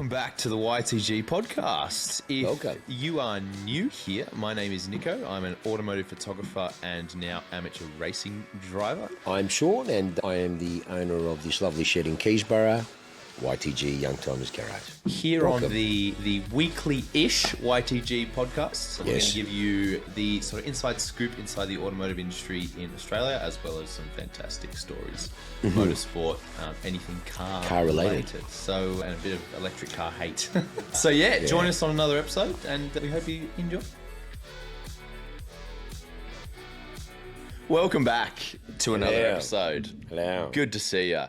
Welcome back to the YTG Podcast. If Welcome. you are new here, my name is Nico. I'm an automotive photographer and now amateur racing driver. I'm Sean, and I am the owner of this lovely shed in Keysborough, YTG Young Timers Garage. Here Welcome. on the weekly-ish YTG Podcast, we're going to give you the sort of inside scoop inside the automotive industry in Australia, as well as some fantastic stories, motorsport, anything car related. So, and a bit of electric car hate. So join us on another episode, and we hope you enjoy. Welcome back to another episode. Hello. Good to see you.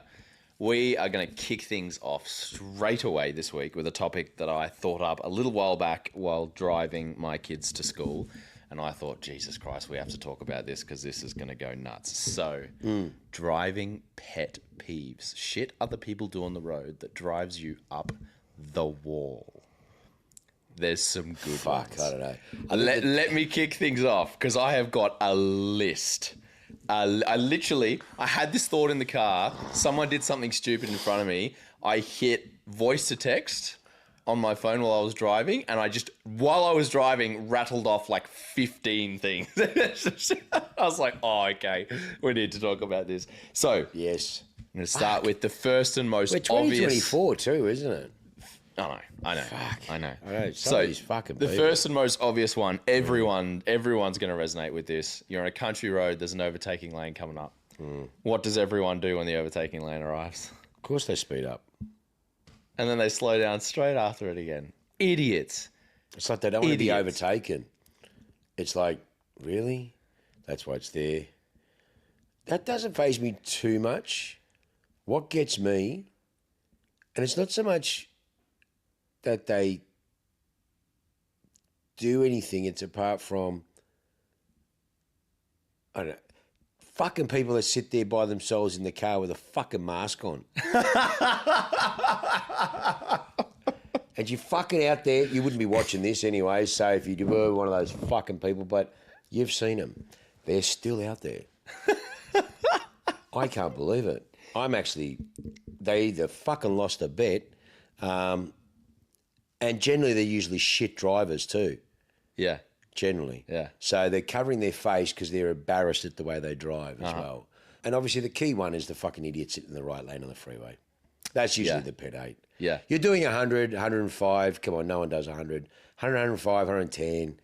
We are going to kick things off straight away this week with a topic that I thought up a little while back while driving my kids to school. And I thought, Jesus Christ, we have to talk about this because this is going to go nuts. So, driving pet peeves. Shit other people do on the road that drives you up the wall. There's some good ones. I don't know. Let me kick things off because I have got a list. I had this thought in the car. Someone did something stupid in front of me. I hit voice to text on my phone while I was driving, and while I was driving, rattled off like 15 things. I was like, oh, okay, we need to talk about this. So, Yes. I'm going to start with the first and most We're obvious. 2024 too, isn't it? I know. Fuck. I know. I know. Some of these fucking the people. first and most obvious one, everyone's going to resonate with this. You're on a country road, there's an overtaking lane coming up. What does everyone do when the overtaking lane arrives? Of course they speed up. And then they slow down straight after it again. Idiots. It's like they don't want to be Idiots. overtaken. It's like, really? That's why it's there. That doesn't faze me too much. What gets me, and it's not so much that they do anything, it's apart from, I don't know, fucking people that sit there by themselves in the car with a fucking mask on. And you're fucking out there, you wouldn't be watching this anyway, so if you were one of those fucking people, but you've seen them. They're still out there. I can't believe it. They either fucking lost a bet, and generally they're usually shit drivers too. Yeah. Generally. Yeah. So they're covering their face because they're embarrassed at the way they drive as well. And obviously the key one is the fucking idiot sitting in the right lane on the freeway. That's usually the pet hate. Yeah. You're doing 100, 105. Come on, no one does 100. 100, 105, 110.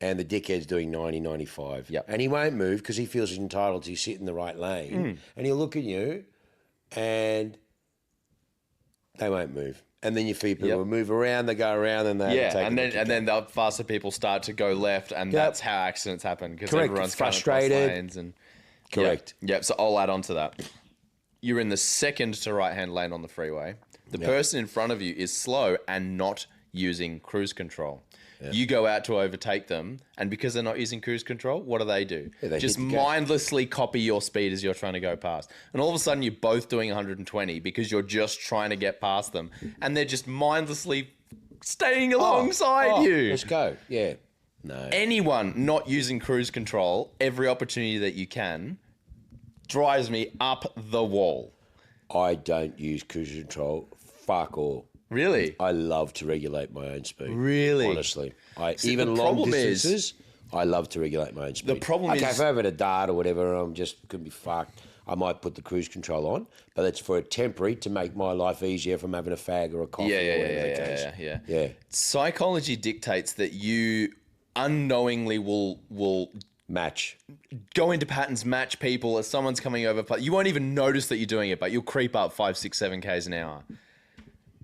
And the dickhead's doing 90, 95. Yep. And he won't move because he feels entitled to sit in the right lane. And he'll look at you and they won't move. And then you see people move around, they go around, and they and then the faster people start to go left, and that's how accidents happen because everyone's frustrated. Lanes and Correct. Yep. So I'll add on to that. You're in the second to right hand lane on the freeway. The person in front of you is slow and not using cruise control. You go out to overtake them, and because they're not using cruise control, what do? They Just hit the gas. mindlessly copy your speed as you're trying to go past. And all of a sudden, you're both doing 120 because you're just trying to get past them, and they're just mindlessly staying alongside you. Let's go. Yeah. No. Anyone not using cruise control, every opportunity that you can, drives me up the wall. I don't use cruise control. Fuck all. Really? I love to regulate my own speed. Really? Honestly. See, even the long problem is- distances, I love to regulate my own speed. The problem okay, is- if I'm over at a dart or whatever, I'm just going to be fucked. I might put the cruise control on, but it's for a temporary to make my life easier from having a fag or a coffee or whatever the case. Yeah. Psychology dictates that you unknowingly will Match. go into patterns, match people as someone's coming over. You won't even notice that you're doing it, but you'll creep up 5, 6, 7 Ks an hour.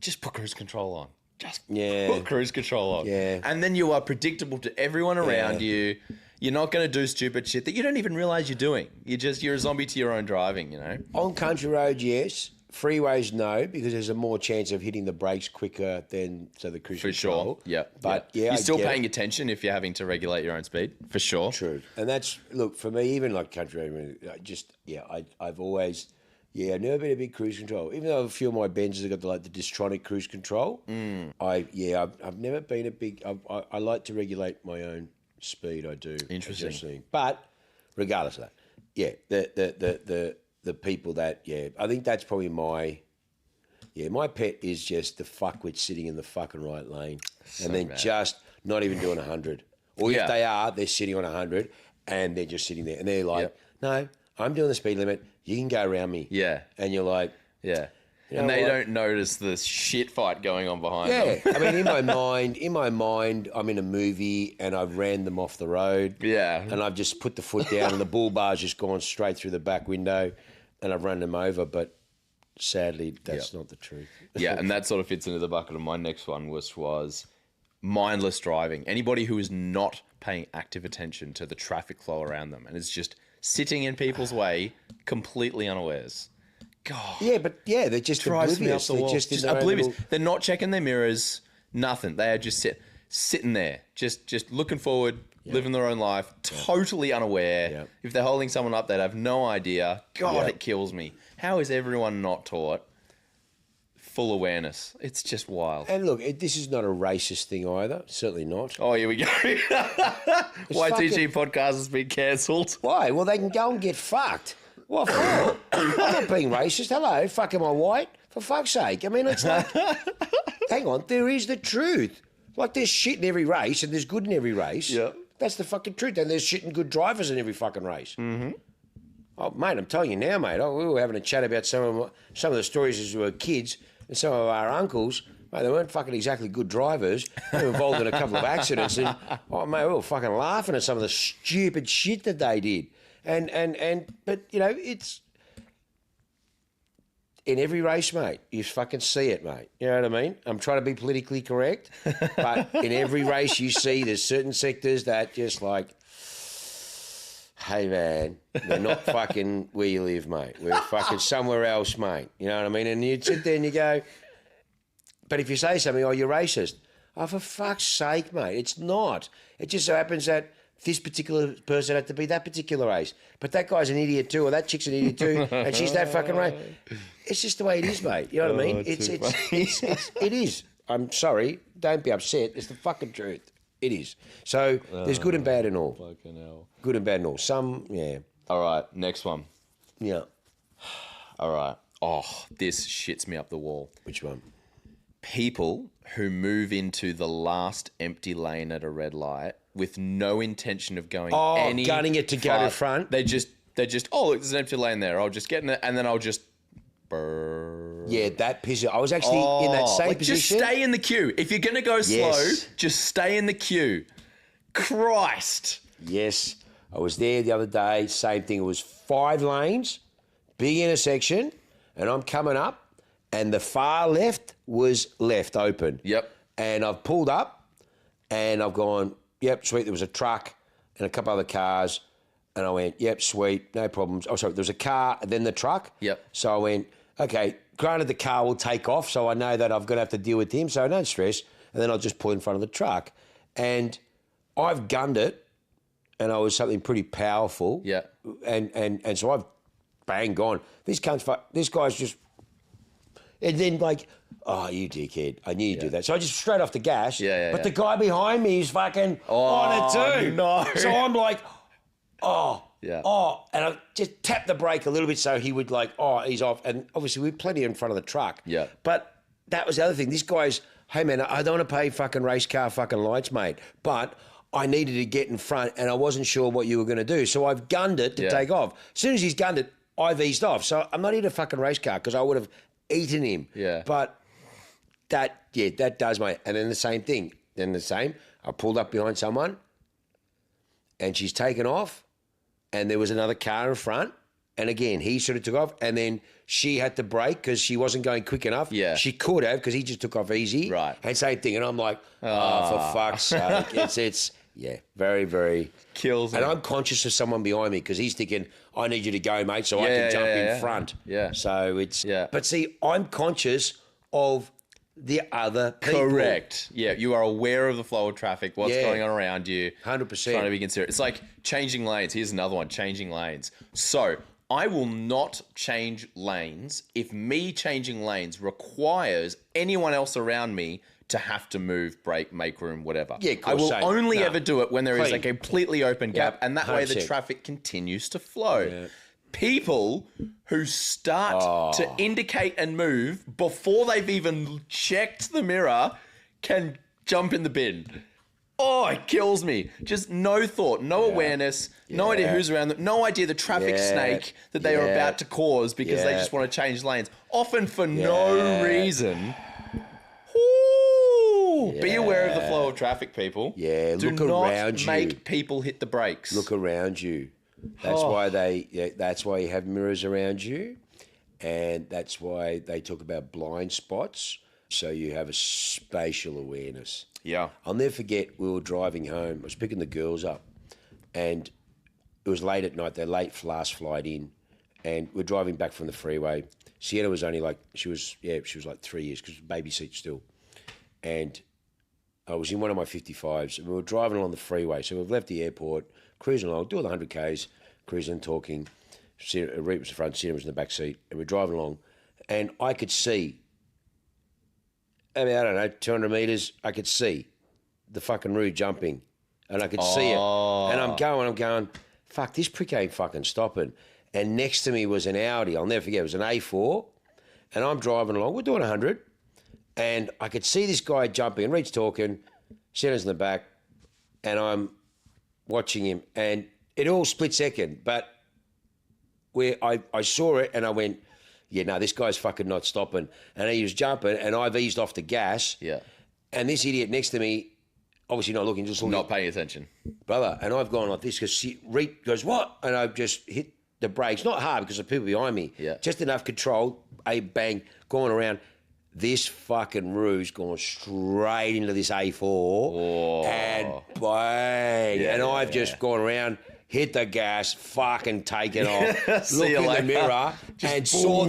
Just put cruise control on. Just put cruise control on. Yeah. And then you are predictable to everyone around you. You're not going to do stupid shit that you don't even realize you're doing. You're a zombie to your own driving, you know? On country roads, yes. Freeways, no, because there's a more chance of hitting the brakes quicker than the cruise For control. sure. Yeah. But you're I still get paying it. attention if you're having to regulate your own speed. For sure. True. And that's, look, for me, even like country road, I've always, I've never been a big cruise control. Even though a few of my Benzes have got the Distronic cruise control, I've never been a big, I like to regulate my own speed, I do. Interesting. But regardless of that, the people that, I think that's probably Yeah, my pet is just the fuckwit sitting in the fucking right lane So and then bad. just not even doing 100. Or Yeah. if they are, they're sitting on 100 and they're just sitting there and they're like, Yep. no, I'm doing the speed limit. You can go around me. Yeah. And you're like, Yeah. You And know they what? don't notice the shit fight going on behind yeah. them. I mean, in my mind, I'm in a movie and I've ran them off the road. Yeah. And I've just put the foot down and the bull bar's just gone straight through the back window and I've run them over. But sadly, that's not the truth. Yeah, and that sort of fits into the bucket of my next one, which was mindless driving. Anybody who is not paying active attention to the traffic flow around them and is just sitting in people's way completely unawares. God. Yeah, but yeah, they're just Drives me up oblivious. the They're wall. just in Just their own oblivious. little- They're not checking their mirrors, nothing. They are just sitting there, just looking forward, living their own life, totally unaware. Yeah. If they're holding someone up, they'd have no idea. God, Yeah. it kills me. How is everyone not taught full awareness? It's just wild. And look, this is not a racist thing either. Certainly not. Oh, here we go. YTG Podcast has been cancelled. Why? Well, they can go and get fucked. What for? I'm not being racist. Hello, fuck, am I white? For fuck's sake. I mean, it's like, hang on, there is the truth. Like, there's shit in every race and there's good in every race. Yeah. That's the fucking truth. And there's shit and good drivers in every fucking race. Mm-hmm. Oh, mate, I'm telling you now, mate. We were having a chat about some of the stories as we were kids and some of our uncles. Mate, they weren't fucking exactly good drivers. They were involved in a couple of accidents. And, oh, mate, we were fucking laughing at some of the stupid shit that they did. But, you know, it's in every race, mate. You fucking see it, mate. You know what I mean? I'm trying to be politically correct, but in every race you see there's certain sectors that just like, hey, man, we're not fucking where you live, mate. We're fucking somewhere else, mate. You know what I mean? And you'd sit there and you go, but if you say something, oh, you're racist. Oh, for fuck's sake, mate, it's not. It just so happens that this particular person had to be that particular race. But that guy's an idiot too, or that chick's an idiot too, and she's that fucking race. It's just the way it is, mate. You know what I mean? It is. I'm sorry. Don't be upset. It's the fucking truth. It is. So there's good and bad in all. Fucking hell. Good and bad in all. Some, yeah. All right, next one. Yeah. All right. Oh, this shits me up the wall. Which one? People who move into the last empty lane at a red light with no intention of going any gunning it to go to front. They just oh, look, there's an empty lane there. I'll just get in it and then I'll just burr. Yeah, that pisses. I was actually in that same Like, position. just stay in the queue. If you're going to go Yes. slow, just stay in the queue. Christ. Yes. I was there the other day. Same thing. It was 5 lanes, big intersection, and I'm coming up, and the far left was left open. Yep. And I've pulled up, and I've gone, yep, sweet. There was a truck and a couple other cars, and I went, yep, sweet, no problems. Oh, sorry, there was a car and then the truck. Yep. So I went, okay, granted the car will take off, so I know that I've got to have to deal with him, so don't stress. And then I'll just pull in front of the truck. And I've gunned it, and I was something pretty powerful. Yeah. And so I've bang gone. This guy's just, and then like, oh, you dickhead, I knew you'd do that. So I just straight off the gas. But the guy behind me is fucking on it too. No. So I'm like, Yeah. and I just tapped the brake a little bit so he would like, he's off. And obviously we're plenty in front of the truck. Yeah. But that was the other thing. This guy's, hey man, I don't want to pay fucking race car fucking lights, mate. But I needed to get in front and I wasn't sure what you were going to do. So I've gunned it to take off. As soon as he's gunned it, I've eased off. So I'm not in a fucking race car because I would have eaten him. Yeah. But that does, mate. And then the same thing. I pulled up behind someone and she's taken off and there was another car in front. And again, he sort of took off and then she had to brake because she wasn't going quick enough. Yeah. She could have because he just took off easy. Right. And same thing. And I'm like, for fuck's sake. It's very, very... Kills And me. I'm conscious of someone behind me because he's thinking, I need you to go, mate, so I can jump in front. Yeah. So it's... Yeah. But see, I'm conscious of the other people. Correct. Yeah, you are aware of the flow of traffic, what's going on around you. 100%. Trying to be considerate. It's like changing lanes. Here's another one, changing lanes. So I will not change lanes if me changing lanes requires anyone else around me to have to move, brake, make room, whatever. Yeah, of course, I will same. only No. ever do it when there is a Clean. completely open gap, Yep, and that way the 100%. traffic continues to flow. Yeah. People who start to indicate and move before they've even checked the mirror can jump in the bin. Oh, it kills me. Just no thought, no awareness, no idea who's around them, no idea the traffic snake that they are about to cause because they just want to change lanes, often for no reason. Ooh, be aware of the flow of traffic, people. Yeah, Do look not around you. make people hit the brakes. Look around you. That's why that's why you have mirrors around you, and that's why they talk about blind spots. So you have a spatial awareness. Yeah. I'll never forget. We were driving home. I was picking the girls up, and it was late at night. They're late last flight in, and we're driving back from the freeway. Sienna was only like she was like 3 years because baby seat still, and I was in one of my 55s, and we were driving along the freeway. So we've left the airport, cruising along, doing the 100 Ks, cruising, talking. Reed was the front, Sienna was in the back seat, and we're driving along, and I could see, I mean, I don't know, 200 metres, I could see the fucking Roo jumping, and I could see it. And I'm going, fuck, this prick ain't fucking stopping. And next to me was an Audi, I'll never forget, it was an A4, and I'm driving along, we're doing 100, and I could see this guy jumping, and Reed's talking, Sienna's in the back, and I'm watching him, and it all split second, but where I saw it, and I went, yeah, no, this guy's fucking not stopping. And he was jumping, and I've eased off the gas. Yeah. And this idiot next to me, obviously not looking, just looking. Not paying attention. Brother, and I've gone like this because Reed goes, what? And I've just hit the brakes, not hard because of people behind me. Yeah. Just enough control, a bang, going around. This fucking Roo's gone straight into this A4 and bang. Yeah, and I've just gone around, hit the gas, fucking taken off, look in the mirror and saw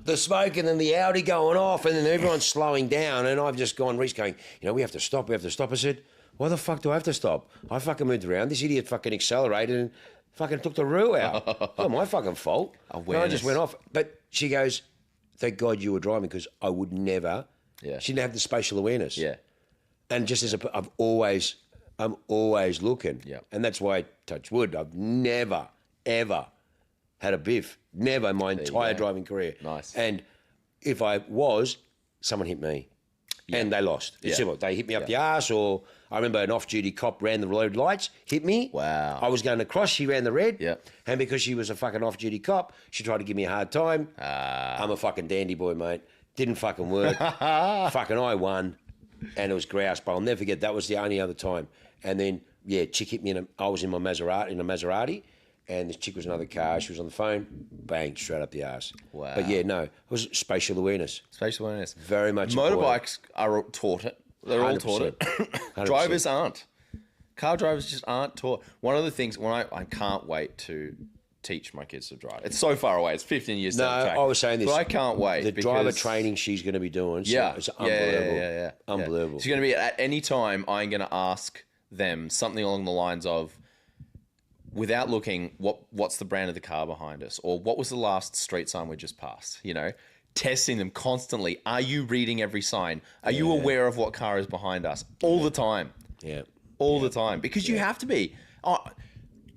the smoke and then the Audi going off and then everyone's slowing down and I've just gone, Reece going, we have to stop. I said, why the fuck do I have to stop? I fucking moved around. This idiot fucking accelerated and fucking took the Roo out. It's not my fucking fault. Awareness. I just went off. But she goes, thank God you were driving because I would never. Yeah. She didn't have the spatial awareness. Yeah. And just I'm always looking. Yeah. And that's why, touch wood, I've never, ever had a biff. Never in my entire driving career. Nice. And if I was, someone hit me. Yeah. And they lost. It's simple. They hit me up the arse, or I remember an off-duty cop ran the red lights, hit me. Wow. I was going across, she ran the red. Yeah. And because she was a fucking off-duty cop, she tried to give me a hard time. I'm a fucking dandy boy, mate. Didn't fucking work. Fucking I won. And it was grouse, but I'll never forget, that was the only other time. And then, chick hit me, I was in a Maserati, and this chick was in another car, she was on the phone, bang, straight up the arse. Wow. But it was spatial awareness. Spatial awareness. Very much Motorbikes are taught it. They're all taught it. 100%. Drivers aren't. Car drivers just aren't taught. One of the things, when I can't wait to teach my kids to drive. It's so far away. It's 15 years down the track. I was saying this. But I can't wait. The driver training she's going to be doing. So it's unbelievable. Yeah. Unbelievable. She's going to be, at any time, I'm going to ask them something along the lines of, without looking, what's the brand of the car behind us? Or what was the last street sign we just passed? Testing them constantly. Are you reading every sign? Are you aware of what car is behind us? All the time. Yeah. All the time. Because you have to be.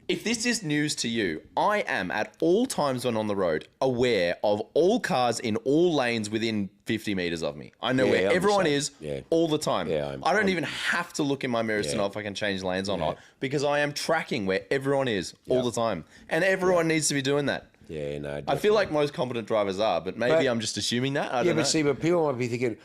If this is news to you, I am at all times when on the road aware of all cars in all lanes within 50 meters of me. I know where everyone is all the time. Yeah, I don't even have to look in my mirrors to know if I can change lanes or not, because I am tracking where everyone is all the time. And everyone needs to be doing that. Yeah, no. Definitely. I feel like most competent drivers are, but maybe I'm just assuming that. I don't know. But people might be thinking,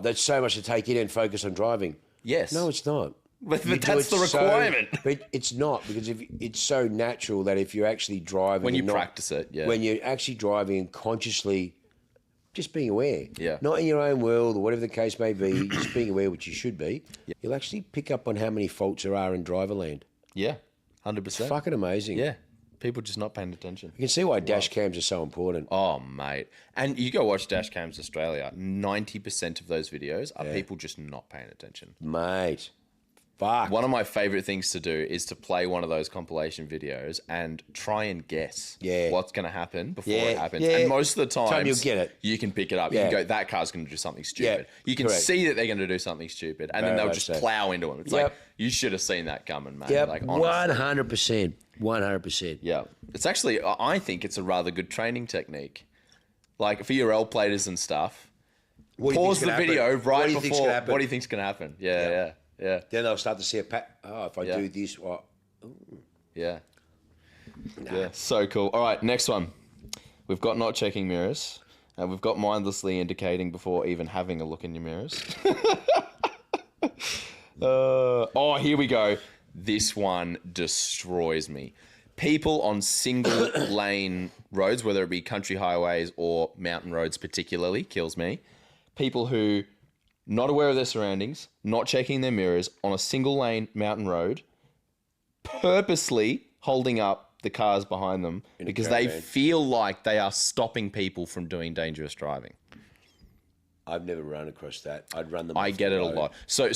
that's so much to take in and focus on driving. Yes. No, it's not. But that's the requirement. But it's not, because it's so natural that if you're actually driving... When you practice it, When you're actually driving and consciously just being aware. Yeah. Not in your own world or whatever the case may be, just being aware, which you should be, you'll actually pick up on how many faults there are in driverland. Yeah, 100%. It's fucking amazing. Yeah. People just not paying attention. You can see why dash cams are so important. Oh, mate. And you go watch Dash Cams Australia, 90% of those videos are people just not paying attention. Mate. Fuck. One of my favourite things to do is to play one of those compilation videos and try and guess what's going to happen before it happens. Yeah. And most of the time, you'll get it. You can pick it up. You can go, that car's going to do something stupid. You can correct. see that they're going to do something stupid, and then they'll just plow into them. It's like, you should have seen that coming, mate. Yep, like, honestly. 100%. 100%. Yeah. It's actually, I think it's a rather good training technique. Like for your L platers and stuff. Pause the video right before. What do you think's going to happen? Yeah. Then they'll start to see a pattern. Oh, if I do this, what? Yeah. Yeah. So cool. All right, next one. We've got not checking mirrors. And we've got mindlessly indicating before even having a look in your mirrors. Here we go. This one destroys me. People on single lane roads, whether it be country highways or mountain roads particularly, kills me. People who not aware of their surroundings, not checking their mirrors on a single lane mountain road, purposely holding up the cars behind them because they feel like they are stopping people from doing dangerous driving. I've never run across that. I'd run them off I get it a lot. So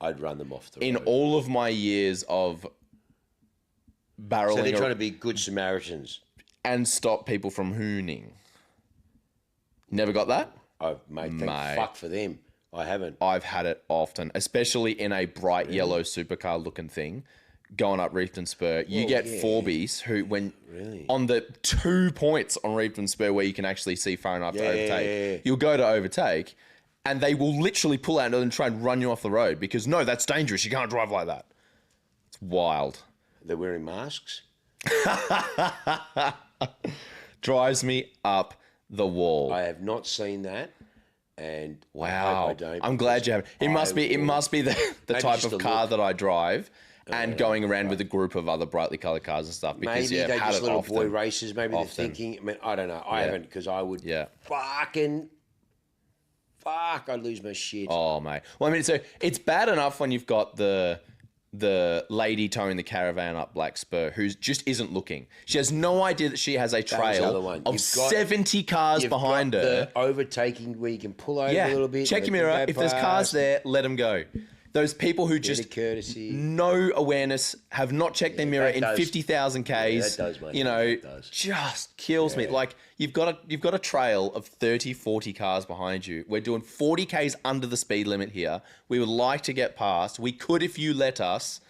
I'd run them off the road. In all of my years of barreling... So they're trying to be good Samaritans. And stop people from hooning. Never got that? Thank fuck for them. I haven't. I've had it often, especially in a bright yellow supercar looking thing. Going up Reefton Spur, you get Forbies who, on the 2 points on Reefton Spur where you can actually see far enough to overtake, you'll go to overtake, and they will literally pull out and try and run you off the road because, no, that's dangerous. You can't drive like that. It's wild. They're wearing masks? Drives me up the wall. I have not seen that, and wow, I don't. I'm glad you haven't. It must be the type of car that I drive. And going around with a group of other brightly coloured cars and stuff. Because, maybe they're just little boy races. Maybe they're thinking. I mean, I don't know. I haven't because I would I'd lose my shit. Oh, mate. Well, I mean, it's bad enough when you've got the lady towing the caravan up Black Spur who just isn't looking. She has no idea that she has a trail of 70 cars behind her. The overtaking where you can pull over a little bit. Check your mirror. If there's cars there, let them go. Those people who just no awareness, have not checked their mirror in 50,000 Ks. Yeah, that does, mate. Just kills me. Like you've got a trail of 30, 40 cars behind you. We're doing 40 Ks under the speed limit here. We would like to get past. We could if you let us.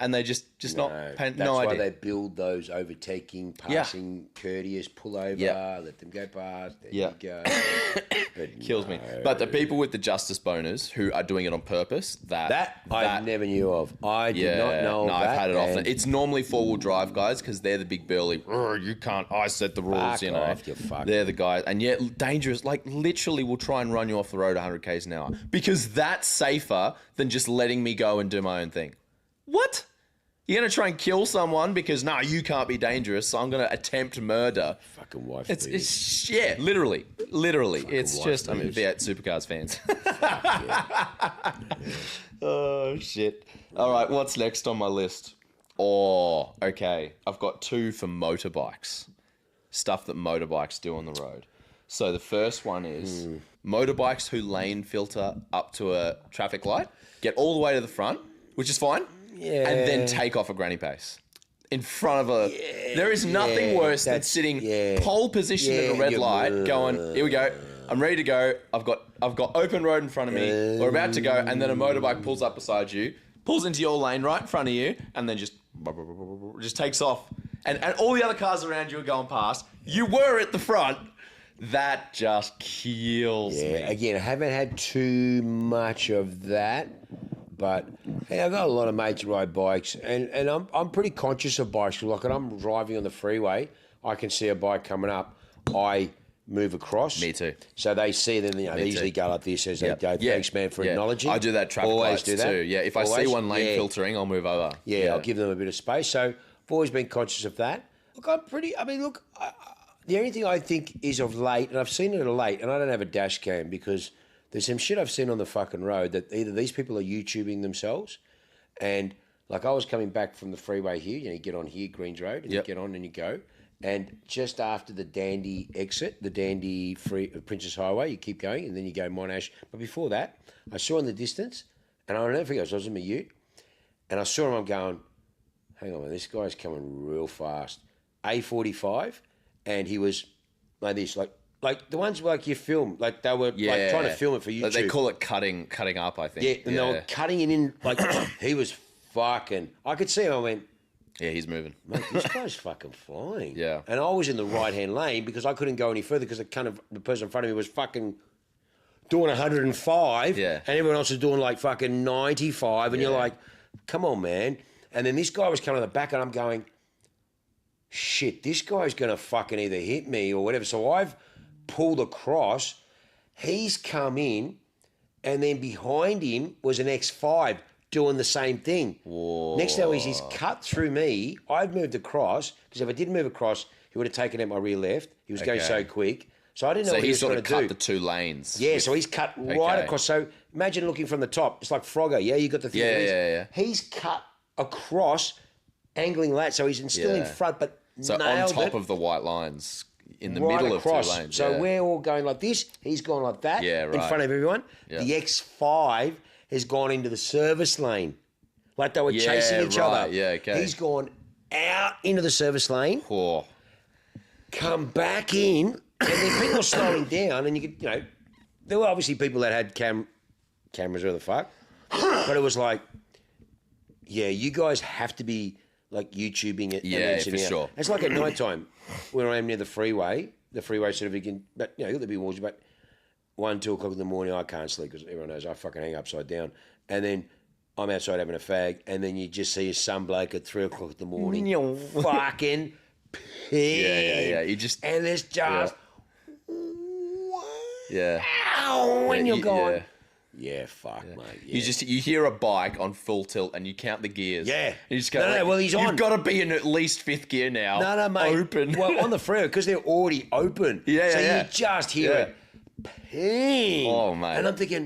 And they just not paying no idea. That's why they build those overtaking, passing, courteous, pull over, let them go past. There you go. Kills me. But the people with the justice boners who are doing it on purpose, that I never knew of. I did not know of that. I've had it often. It's normally four-wheel drive guys because they're the big burly, you can't, I set the rules, you know. Off, you they're the guys. And yet dangerous, like literally will try and run you off the road 100 Ks an hour because that's safer than just letting me go and do my own thing. What? You're going to try and kill someone because, no, you can't be dangerous, so I'm going to attempt murder. Fucking wife. It's literally. It's just, I mean, V8 Supercars fans. Oh, shit. All right, what's next on my list? Oh, okay. I've got two for motorbikes. Stuff that motorbikes do on the road. So the first one is motorbikes who lane filter up to a traffic light, get all the way to the front, which is fine. Yeah. And then take off a granny pace in front of a... Yeah, there is nothing worse than sitting pole position at a red light going, here we go, I'm ready to go, I've got open road in front of me, we're about to go, and then a motorbike pulls up beside you, pulls into your lane right in front of you, and then just takes off. And all the other cars around you are going past. You were at the front. That just kills me. Again, I haven't had too much of that. But hey, I've got a lot of mates who ride bikes, and I'm pretty conscious of bikes. Like when I'm driving on the freeway, I can see a bike coming up. I move across. Me too. So they see them. They usually go like this as they go. Thanks, man, for acknowledging. I do that traffic lights too. Yeah, if I see one lane filtering, I'll move over. Yeah, I'll give them a bit of space. So I've always been conscious of that. Look, the only thing I think is of late, and I've seen it of late, and I don't have a dash cam because there's some shit I've seen on the fucking road that either these people are YouTubing themselves, and like I was coming back from the freeway here, you get on here, Greens Road, and you get on and you go, and just after the Dandy exit, the Dandy Princess Highway, you keep going, and then you go Monash. But before that, I saw in the distance, and I'll never forget, I was in my ute, and I saw him, I'm going, hang on, man, this guy's coming real fast. A45, and he was like this, like the ones like you film, like they were like trying to film it for YouTube. Like they call it cutting up, I think. Yeah, and they were cutting it in, like he was fucking, I could see him, I went, Yeah, he's moving. Mate, this guy's fucking flying. Yeah. And I was in the right-hand lane because I couldn't go any further because the person in front of me was fucking doing 105. Yeah. And everyone else was doing like fucking 95. And you're like, come on, man. And then this guy was coming to the back and I'm going, shit, this guy's going to fucking either hit me or whatever. So I've pulled across. He's come in and then behind him was an X5 doing the same thing. Whoa. Next thing is he's cut through me. I'd moved across because if I didn't move across, he would have taken out my rear left. He was going so quick. So I didn't know what he was going to do. So he sort of cut the 2 lanes. Yeah, so he's cut right across. So imagine looking from the top. It's like Frogger, yeah? You got the thing. Yeah. He's cut across, angling that. So he's still in front, but so nailed on top it. of the white lines, in the Right middle across. of 2 lanes. So we're all going like this. He's gone like that in front of everyone. Yeah. The X5 has gone into the service lane. Like they were chasing each other. Yeah, okay. He's gone out into the service lane, Oh. come back in, and then people are slowing down. And you could, there were obviously people that had cameras or the fuck. But it was like, yeah, you guys have to be like YouTubing it. Yeah, for sure. It's like at night time when I'm near the freeway sort of, you can, but there'll be walls, but 1, 2 o'clock in the morning, I can't sleep because everyone knows I fucking hang upside down. And then I'm outside having a fag, and then you just see some bloke at 3 o'clock in the morning fucking pissed. Yeah. You just... And there's just... Yeah. Wow, and you're going... Yeah, fuck, mate. Yeah. You hear a bike on full tilt and you count the gears. Yeah. And you just go, No, well, he's on. You've got to be in at least 5th gear now. No, mate. Open. Well, on the freeway, because they're already open. So you just hear it ping. Oh, mate. And I'm thinking,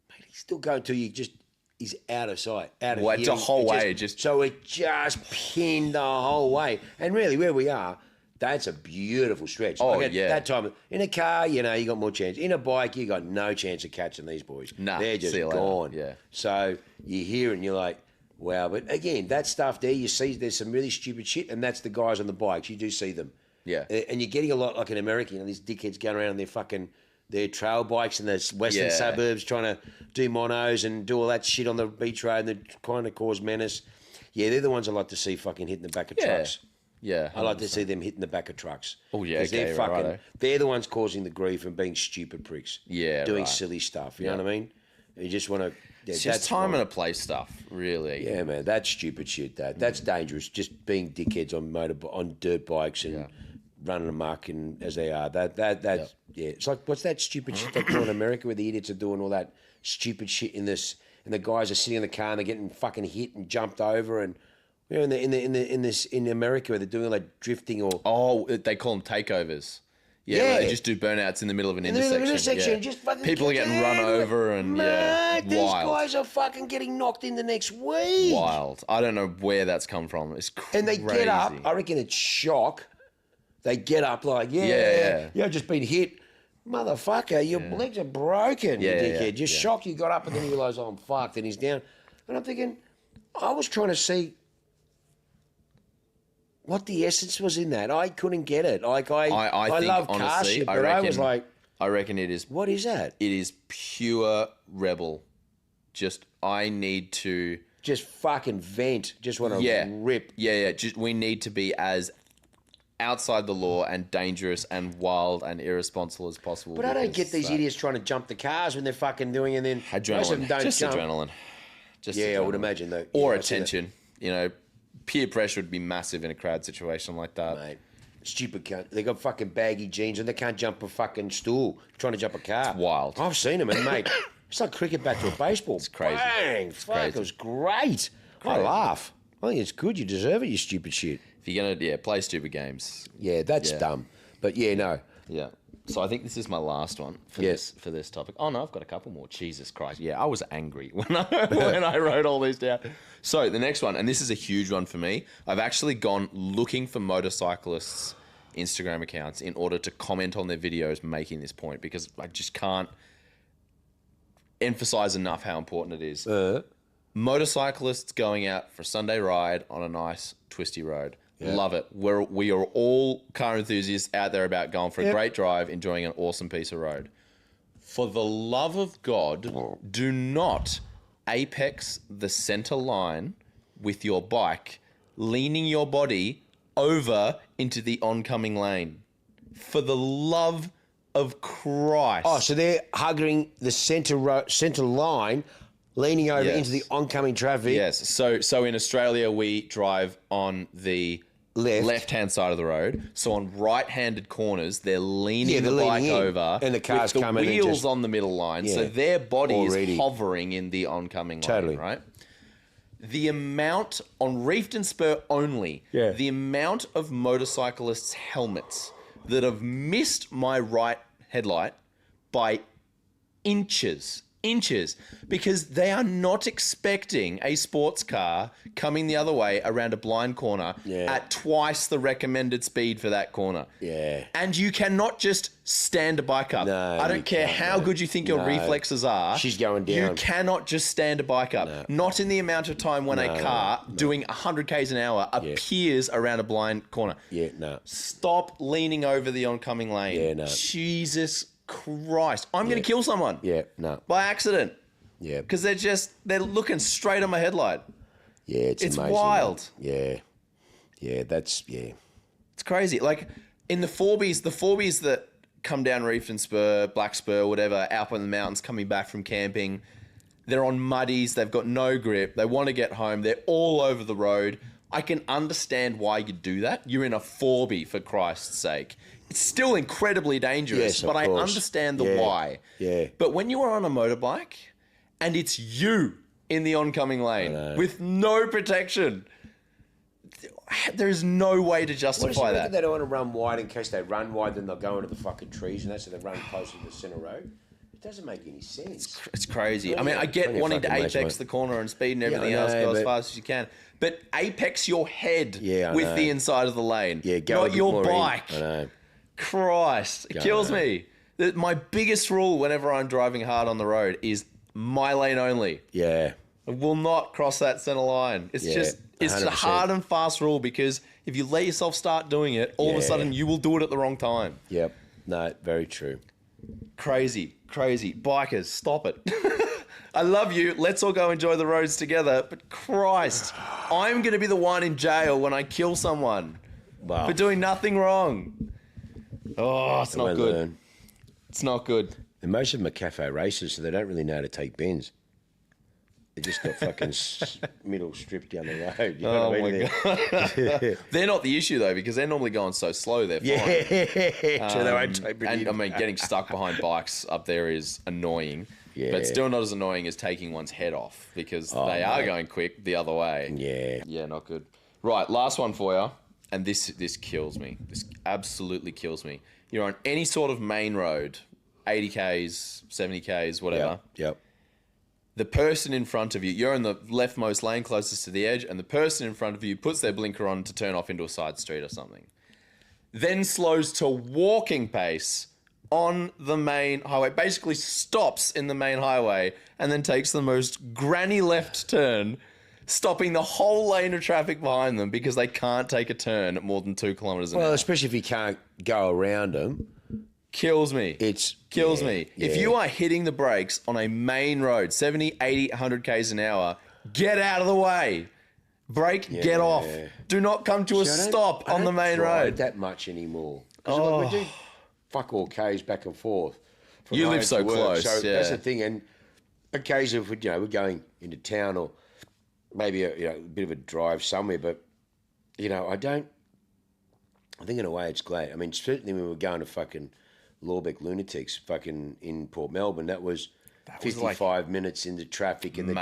mate, he's still going till he's out of sight. Out of Well, it's a hearing. whole way. So it just pinned the whole way. And really, where we are, that's a beautiful stretch. Oh, at yeah. that time, in a car, you got more chance. In a bike, you got no chance of catching these boys. Nah, they're just see you later. gone. Yeah. So you hear it and you're like, wow. But again, that stuff there, you see there's some really stupid shit, and that's the guys on the bikes. You do see them. Yeah. And you're getting a lot like in America, these dickheads going around on their trail bikes in the western suburbs trying to do monos and do all that shit on the beach road, and they're trying to cause menace. Yeah, they're the ones I like to see fucking hitting the back of trucks. Yeah, I like to see them hitting the back of trucks. Oh, yeah, okay, they're the ones causing the grief and being stupid pricks. Yeah, doing silly stuff. You know what I mean? You just want to. Yeah, it's just time and a place stuff, really. Yeah, man, that's stupid shit. That's dangerous. Just being dickheads on dirt bikes and running amok and as they are. That's It's like what's that stupid shit they do in America where the idiots are doing all that stupid shit in this, and the guys are sitting in the car and they're getting fucking hit and jumped over and. In America, where they're doing like drifting or they call them takeovers. Yeah, they just do burnouts in the middle of an intersection. Just fucking people are getting run over and these wild. guys are fucking getting knocked in the next week. Wild. I don't know where that's come from. It's crazy. And they get up. I reckon it's shock. They get up like I've just been hit. Motherfucker, your legs are broken, you dickhead. Just shocked you got up and then you realise, I'm fucked, and he's down. And I'm thinking, I was trying to see what the essence was in that. I couldn't get it. Like I think, love car honestly, shit, but I was like, I reckon it is. What is that? It is pure rebel. I need to just fucking vent. Just want to rip. Yeah. We need to be as outside the law and dangerous and wild and irresponsible as possible. But I don't get these idiots trying to jump the cars when they're fucking doing, and then most of them don't jump. Adrenaline. I would imagine though. Or attention. Peer pressure would be massive in a crowd situation like that. Mate, stupid cunt. They got fucking baggy jeans and they can't jump a fucking stool trying to jump a car. It's wild. I've seen them, and mate, it's like cricket bat to a baseball. It's crazy. Bang! Fuck, it was great. I laugh. I think it's good. You deserve it, you stupid shit. If you're gonna play stupid games. Yeah, that's dumb. But no. Yeah. So I think this is my last one for this topic. Oh no, I've got a couple more. Jesus Christ. Yeah, I was angry when I wrote all these down. So the next one, and this is a huge one for me. I've actually gone looking for motorcyclists' Instagram accounts in order to comment on their videos making this point, because I just can't emphasize enough how important it is. Motorcyclists going out for a Sunday ride on a nice twisty road. Yeah. Love it. We are all car enthusiasts out there about going for a great drive, enjoying an awesome piece of road. For the love of God, do not apex the center line with your bike, leaning your body over into the oncoming lane. For the love of Christ. Oh, so they're hugging the centre line, leaning over into the oncoming traffic. Yes. So in Australia, we drive on the left-hand side of the road. So on right-handed corners, they're leaning the bike over. And the car's with coming the wheels on the middle line. So their body is hovering in the oncoming line, right? The amount, on Reefton Spur only, the amount of motorcyclists' helmets that have missed my right headlight by inches, because they are not expecting a sports car coming the other way around a blind corner at twice the recommended speed for that corner. Yeah. And you cannot just stand a bike up. No, I don't care how good you think your reflexes are. She's going down. You cannot just stand a bike up. No. Not in the amount of time when a car doing 100 k's an hour appears around a blind corner. Yeah, no. Stop leaning over the oncoming lane. Yeah, no. Jesus Christ. I'm going to kill someone. Yeah, no. By accident. Yeah. Because they're looking straight on my headlight. Yeah, it's amazing. Wild. Yeah. Yeah, It's crazy. Like in the Forbies that come down Reefton Spur, Black Spur, whatever, out in the mountains coming back from camping, they're on muddies, they've got no grip, they want to get home, they're all over the road. I can understand why you do that. You're in a Forbie, for Christ's sake. It's still incredibly dangerous, but I understand the why. Yeah. But when you are on a motorbike and it's you in the oncoming lane with no protection, there's no way to justify that. They don't want to run wide in case they run wide, then they'll go into the fucking trees and that's so they run closer to the centre road. It doesn't make any sense. It's crazy. I mean, I get wanting to apex the corner and speed and everything else, go as fast as you can. But apex your head with the inside of the lane, not your bike. I know. Christ, it kills me. My biggest rule whenever I'm driving hard on the road is my lane only. Yeah. I will not cross that centre line. It's just a hard and fast rule because if you let yourself start doing it, all of a sudden you will do it at the wrong time. Yep. No, very true. Crazy. Bikers, stop it. I love you. Let's all go enjoy the roads together. But Christ, I'm going to be the one in jail when I kill someone for doing nothing wrong. Oh, it's not good. Learn. It's not good. And most of them are cafe racers, so they don't really know how to take bends. They just got fucking middle strip down the road. You know what I mean? God. They're not the issue, though, because they're normally going so slow, they're fine. So they won't take it. And, I mean, getting stuck behind bikes up there is annoying. Yeah. But still not as annoying as taking one's head off because they are going quick the other way. Yeah. Yeah, not good. Right, last one for you. And this kills me. This absolutely kills me. You're on any sort of main road, 80 Ks, 70 Ks, whatever. Yep. The person in front of you, you're in the leftmost lane closest to the edge, and the person in front of you puts their blinker on to turn off into a side street or something. Then slows to walking pace on the main highway, basically stops in the main highway, and then takes the most granny left turn, stopping the whole lane of traffic behind them because they can't take a turn at more than 2 kilometres an hour. Well, especially if you can't go around them. Kills me. Kills me. Yeah. If you are hitting the brakes on a main road, 70, 80, 100 Ks an hour, get out of the way. Brake, get off. Do not come to a stop on the main road. I don't drive that much anymore. We do fuck all Ks back and forth. You live so close. So that's the thing. And occasionally, if we're going into town or maybe a bit of a drive somewhere, but I think in a way it's great. I mean, certainly when we were going to fucking Lawbeck Lunatics fucking in Port Melbourne, that was 55 minutes into traffic, and you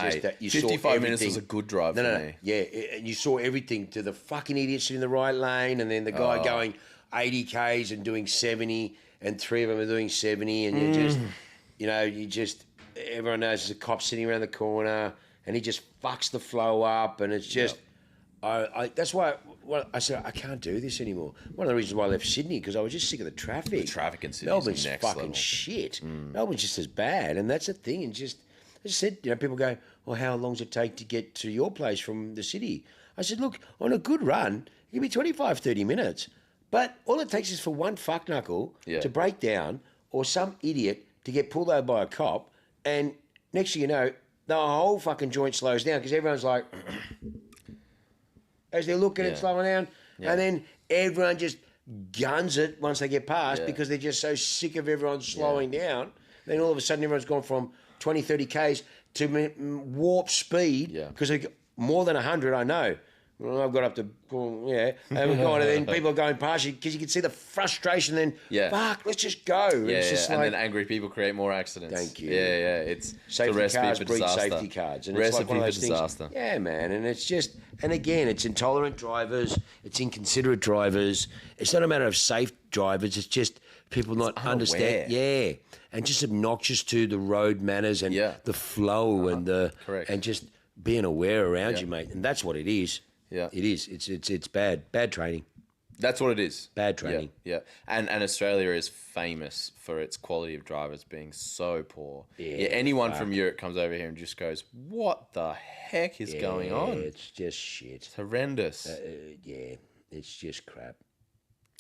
55 saw everything. minutes was a good drive for me. Yeah, and you saw everything to the fucking idiots in the right lane, and then the guy going 80 Ks and doing 70, and 3 of them are doing 70, and everyone knows there's a cop sitting around the corner, and he just fucks the flow up, and it's just, that's why I said I can't do this anymore. One of the reasons why I left Sydney, because I was just sick of the traffic. The traffic in Sydney Melbourne's is next fucking level. shit. Melbourne's just as bad, and that's the thing. And just, I just said, people go, well, how long does it take to get to your place from the city? I said, look, on a good run, it can be 25, 30 minutes. But all it takes is for one fuckknuckle to break down or some idiot to get pulled over by a cop, and next thing you know, the whole fucking joint slows down because everyone's like, as they're looking and slowing down. Yeah. And then everyone just guns it once they get past because they're just so sick of everyone slowing down. Then all of a sudden everyone's gone from 20, 30 Ks to warp speed because they more than 100, I know. Well, I've got up to, and we're going, and then people are going past you because you can see the frustration. Then, fuck, let's just go. It's just and like, then angry people create more accidents. Thank you. Yeah, it's safety the recipe cars for breed disaster. safety cards. And Recipe it's like one of those for things. disaster. Yeah, man. And it's just, and again, it's intolerant drivers, it's inconsiderate drivers. It's not a matter of safe drivers. It's just people not understand. Yeah, and just obnoxious to the road manners and the flow and and just being aware around you, mate. And that's what it is. Yeah, it is. It's bad training. That's what it is. Bad training. Yeah. And Australia is famous for its quality of drivers being so poor. Yeah, anyone from Europe comes over here and just goes, "What the heck is going on?" It's just shit. It's horrendous. It's just crap.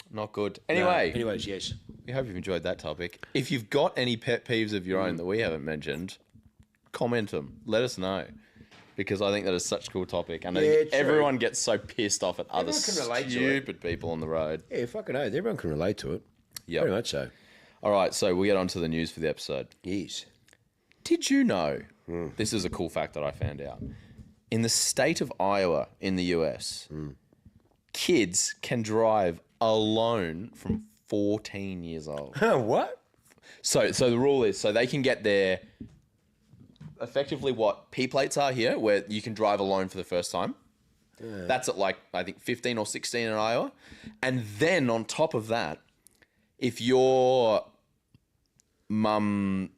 Not good. Anyway. Anyways, yes. We hope you've enjoyed that topic. If you've got any pet peeves of your own that we haven't mentioned, comment them. Let us know. Because I think that is such a cool topic. And I think everyone gets so pissed off at other stupid people on the road. Yeah, fucking oath. Everyone can relate to it. Yeah. Very much so. All right, so we'll get on to the news for the episode. Yes. Did you know, this is a cool fact that I found out, in the state of Iowa in the US, kids can drive alone from 14 years old. What? So the rule is, so they can get their... effectively what P plates are here, where you can drive alone for the first time. That's at like, I think 15 or 16 in Iowa. And then on top of that, if your mum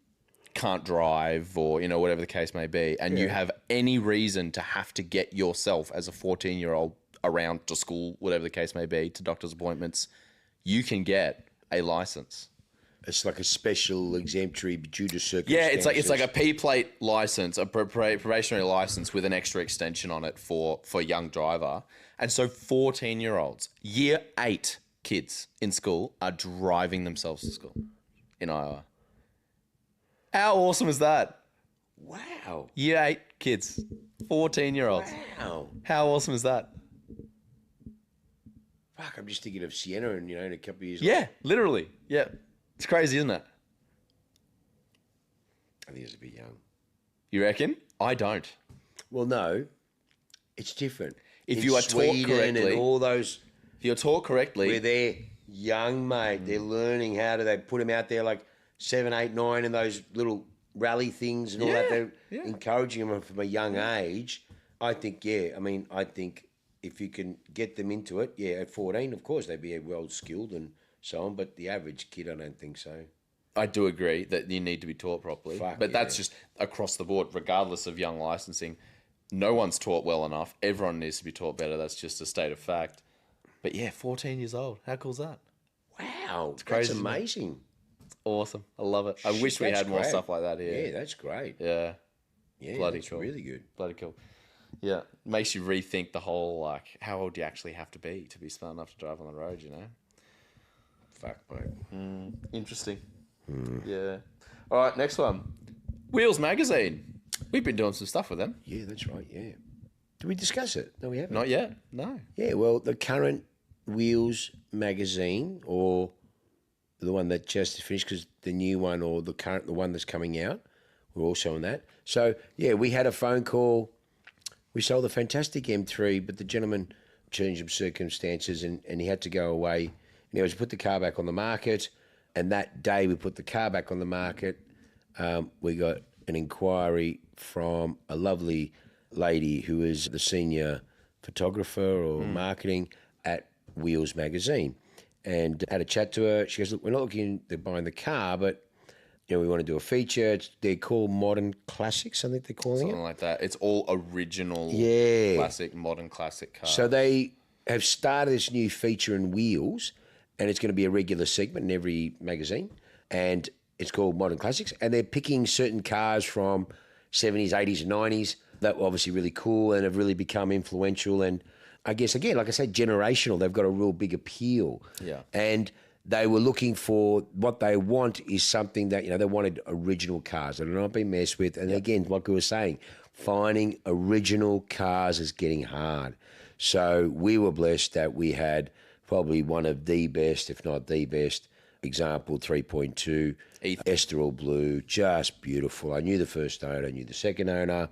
can't drive or, you know, whatever the case may be, and you have any reason to have to get yourself as a 14-year-old around to school, whatever the case may be, to doctor's appointments, you can get a license. It's like a special exemplary due to circumstances. Yeah, it's like a P plate license, a probationary license with an extra extension on it for young driver. And so 14-year-olds, year 8 kids in school are driving themselves to school in Iowa. How awesome is that? Wow. Year 8 kids, 14-year-olds. Wow. How awesome is that? Fuck, I'm just thinking of Sienna and, you know, in a couple of years. Yeah, literally. Yeah. It's crazy, isn't it? I think it's a bit young. You reckon? I don't. Well, no. It's different. If you are taught correctly. And all those... If you're taught correctly... Where they're young, mate. They're learning how they put them out there like 7, 8, 9 and those little rally things and all that. They're encouraging them from a young age. I think, I think if you can get them into it, at 14, of course, they'd be well skilled and so on. But the average kid, I don't think so. I do agree that you need to be taught properly. That's just across the board, regardless of young licensing. No one's taught well enough. Everyone needs to be taught better. That's just a state of fact. But 14 years old. How cool is that? Wow. It's crazy. That's amazing. It's awesome. I love it. I wish we had more stuff like that here. Yeah, that's great. Yeah. Yeah, bloody that's cool. Really good. Bloody cool. Yeah. Makes you rethink the whole, like, how old do you actually have to be smart enough to drive on the road, you know? Fuck, mate. Interesting. Yeah. All right, next one. Wheels Magazine. We've been doing some stuff with them. Yeah, that's right, yeah. Did we discuss it? No, we haven't. Not yet, no. Yeah, well, the current Wheels Magazine, or the one that just finished, because the new one or the one that's coming out, we're also on that. So, yeah, we had a phone call. We sold a fantastic M3, but the gentleman changed some circumstances and he had to go away. And he was put the car back on the market. And that day we put the car back on the market, we got an inquiry from a lovely lady who is the senior photographer or marketing at Wheels Magazine. And had a chat to her. She goes, look, we're not looking at buying the car, but you know, we want to do a feature. They're called Modern Classics, I think they're calling Something like that. It's all original, classic, modern classic cars. So they have started this new feature in Wheels, and it's going to be a regular segment in every magazine, and it's called Modern Classics, and they're picking certain cars from 70s, 80s, and 90s that were obviously really cool and have really become influential, and I guess, again, like I said, generational. They've got a real big appeal. Yeah. And they were looking for, what they want is something that, you know, they wanted original cars that are not being messed with. And again, like we were saying, finding original cars is getting hard. So we were blessed that we had probably one of the best, if not the best, example, 3.2, Esteril Blue, just beautiful. I knew the first owner, I knew the second owner,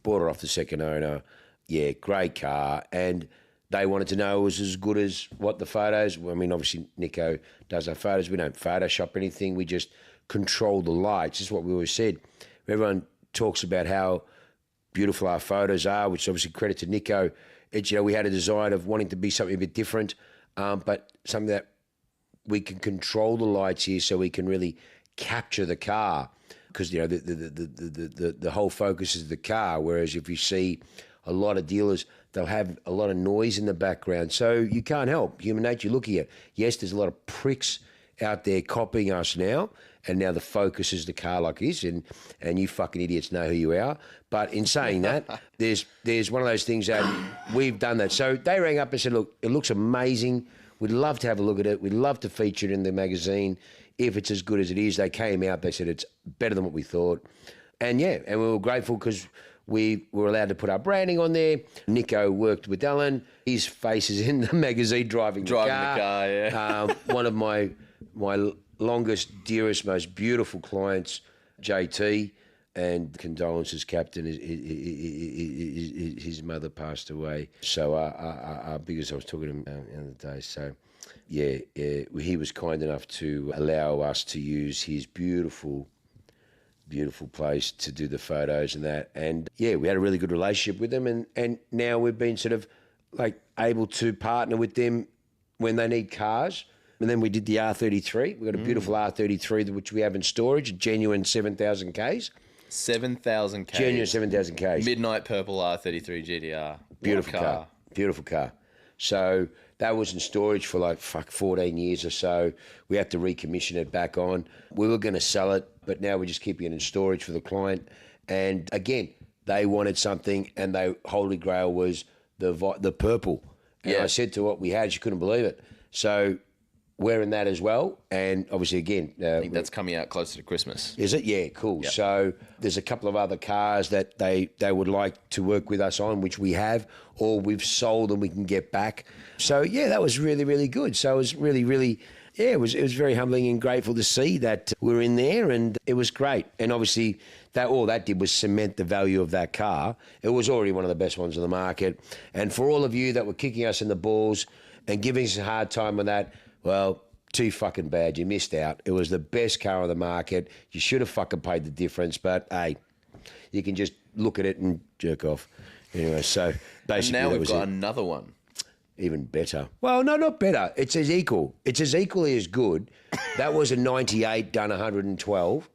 bought her off the second owner. Yeah, great car. And they wanted to know it was as good as what the photos. I mean, obviously, Nico does our photos. We don't Photoshop anything. We just control the lights. This is what we always said. Everyone talks about how beautiful our photos are, which obviously credit to Nico. It's, we had a design of wanting to be something a bit different, but something that we can control the lights here so we can really capture the car, because, the whole focus is the car, whereas if you see a lot of dealers, they'll have a lot of noise in the background. So you can't help. Human nature, looking at, yes, there's a lot of pricks out there copying us now, and now the focus is the car like this, and you fucking idiots know who you are. But in saying that, there's one of those things that we've done that. So they rang up and said, look, it looks amazing. We'd love to have a look at it. We'd love to feature it in the magazine. If it's as good as it is, they came out, they said it's better than what we thought. And we were grateful because we were allowed to put our branding on there. Nico worked with Alan. His face is in the magazine driving the car. Yeah. One of my longest, dearest, most beautiful clients, JT, and condolences, Captain. His mother passed away. So our biggest, I was talking to him the other day. So, he was kind enough to allow us to use his beautiful place to do the photos and that. And we had a really good relationship with them. And now we've been sort of like able to partner with them when they need cars. And then we did the R33. We've got a beautiful R33, which we have in storage, a genuine 7,000 Ks. 7,000 Ks. Genuine 7,000 Ks. Midnight purple R33 GTR. Beautiful car. Beautiful car. So that was in storage for 14 years or so. We had to recommission it back on. We were going to sell it, but now we're just keeping it in storage for the client. And again, they wanted something, and the holy grail was the purple. And I said to what we had, she couldn't believe it. So we're in that as well. And obviously, again, I think that's coming out closer to Christmas. Is it? Yeah, cool. Yep. So there's a couple of other cars that they would like to work with us on, which we have, or we've sold and we can get back. So that was really, really good. So it was really, really, it was very humbling and grateful to see that we're in there, and it was great. And obviously that all that did was cement the value of that car. It was already one of the best ones on the market. And for all of you that were kicking us in the balls and giving us a hard time on that, well, too fucking bad. You missed out. It was the best car on the market. You should have fucking paid the difference, but hey, you can just look at it and jerk off. Anyway, so basically and now we've got another one. Even better. Well, no, not better. It's as equal. It's as equally as good. That was a 98 done 112.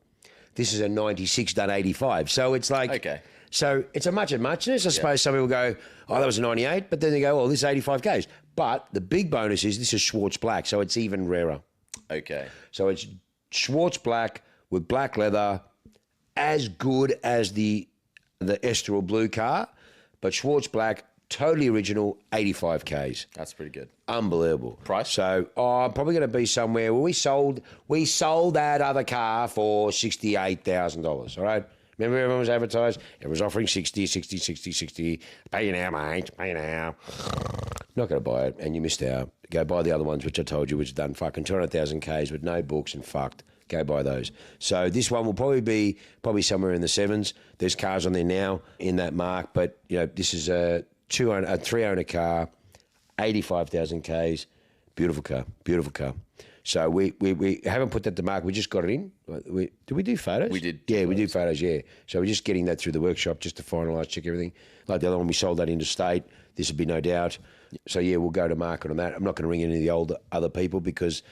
This is a 96 done 85. So it's like... Okay. So it's a much of muchness. I suppose some people go, oh, that was a 98, but then they go, oh, this is 85 Ks. But the big bonus is this is Schwartz Black, so it's even rarer. Okay. So it's Schwartz Black with black leather, as good as the Esteril Blue car, but Schwartz Black, totally original, 85 Ks. That's pretty good. Unbelievable. Price? So I'm probably going to be somewhere where we sold that other car for $68,000, all right? Remember everyone was advertised? It was offering 60. Pay you now, mate. Pay you now. Not going to buy it, and you missed out. Go buy the other ones, which I told you was done fucking 200,000 Ks with no books and fucked. Go buy those. So this one will probably be somewhere in the sevens. There's cars on there now in that mark, but this is a 3-owner car, 85,000 Ks. Beautiful car. So we haven't put that to market. We just got it in. Did we do photos? We did. Yeah, we did photos, yeah. So we're just getting that through the workshop just to finalise, check everything. Like the other one, we sold that interstate. This would be no doubt. So, we'll go to market on that. I'm not going to ring any of the other people because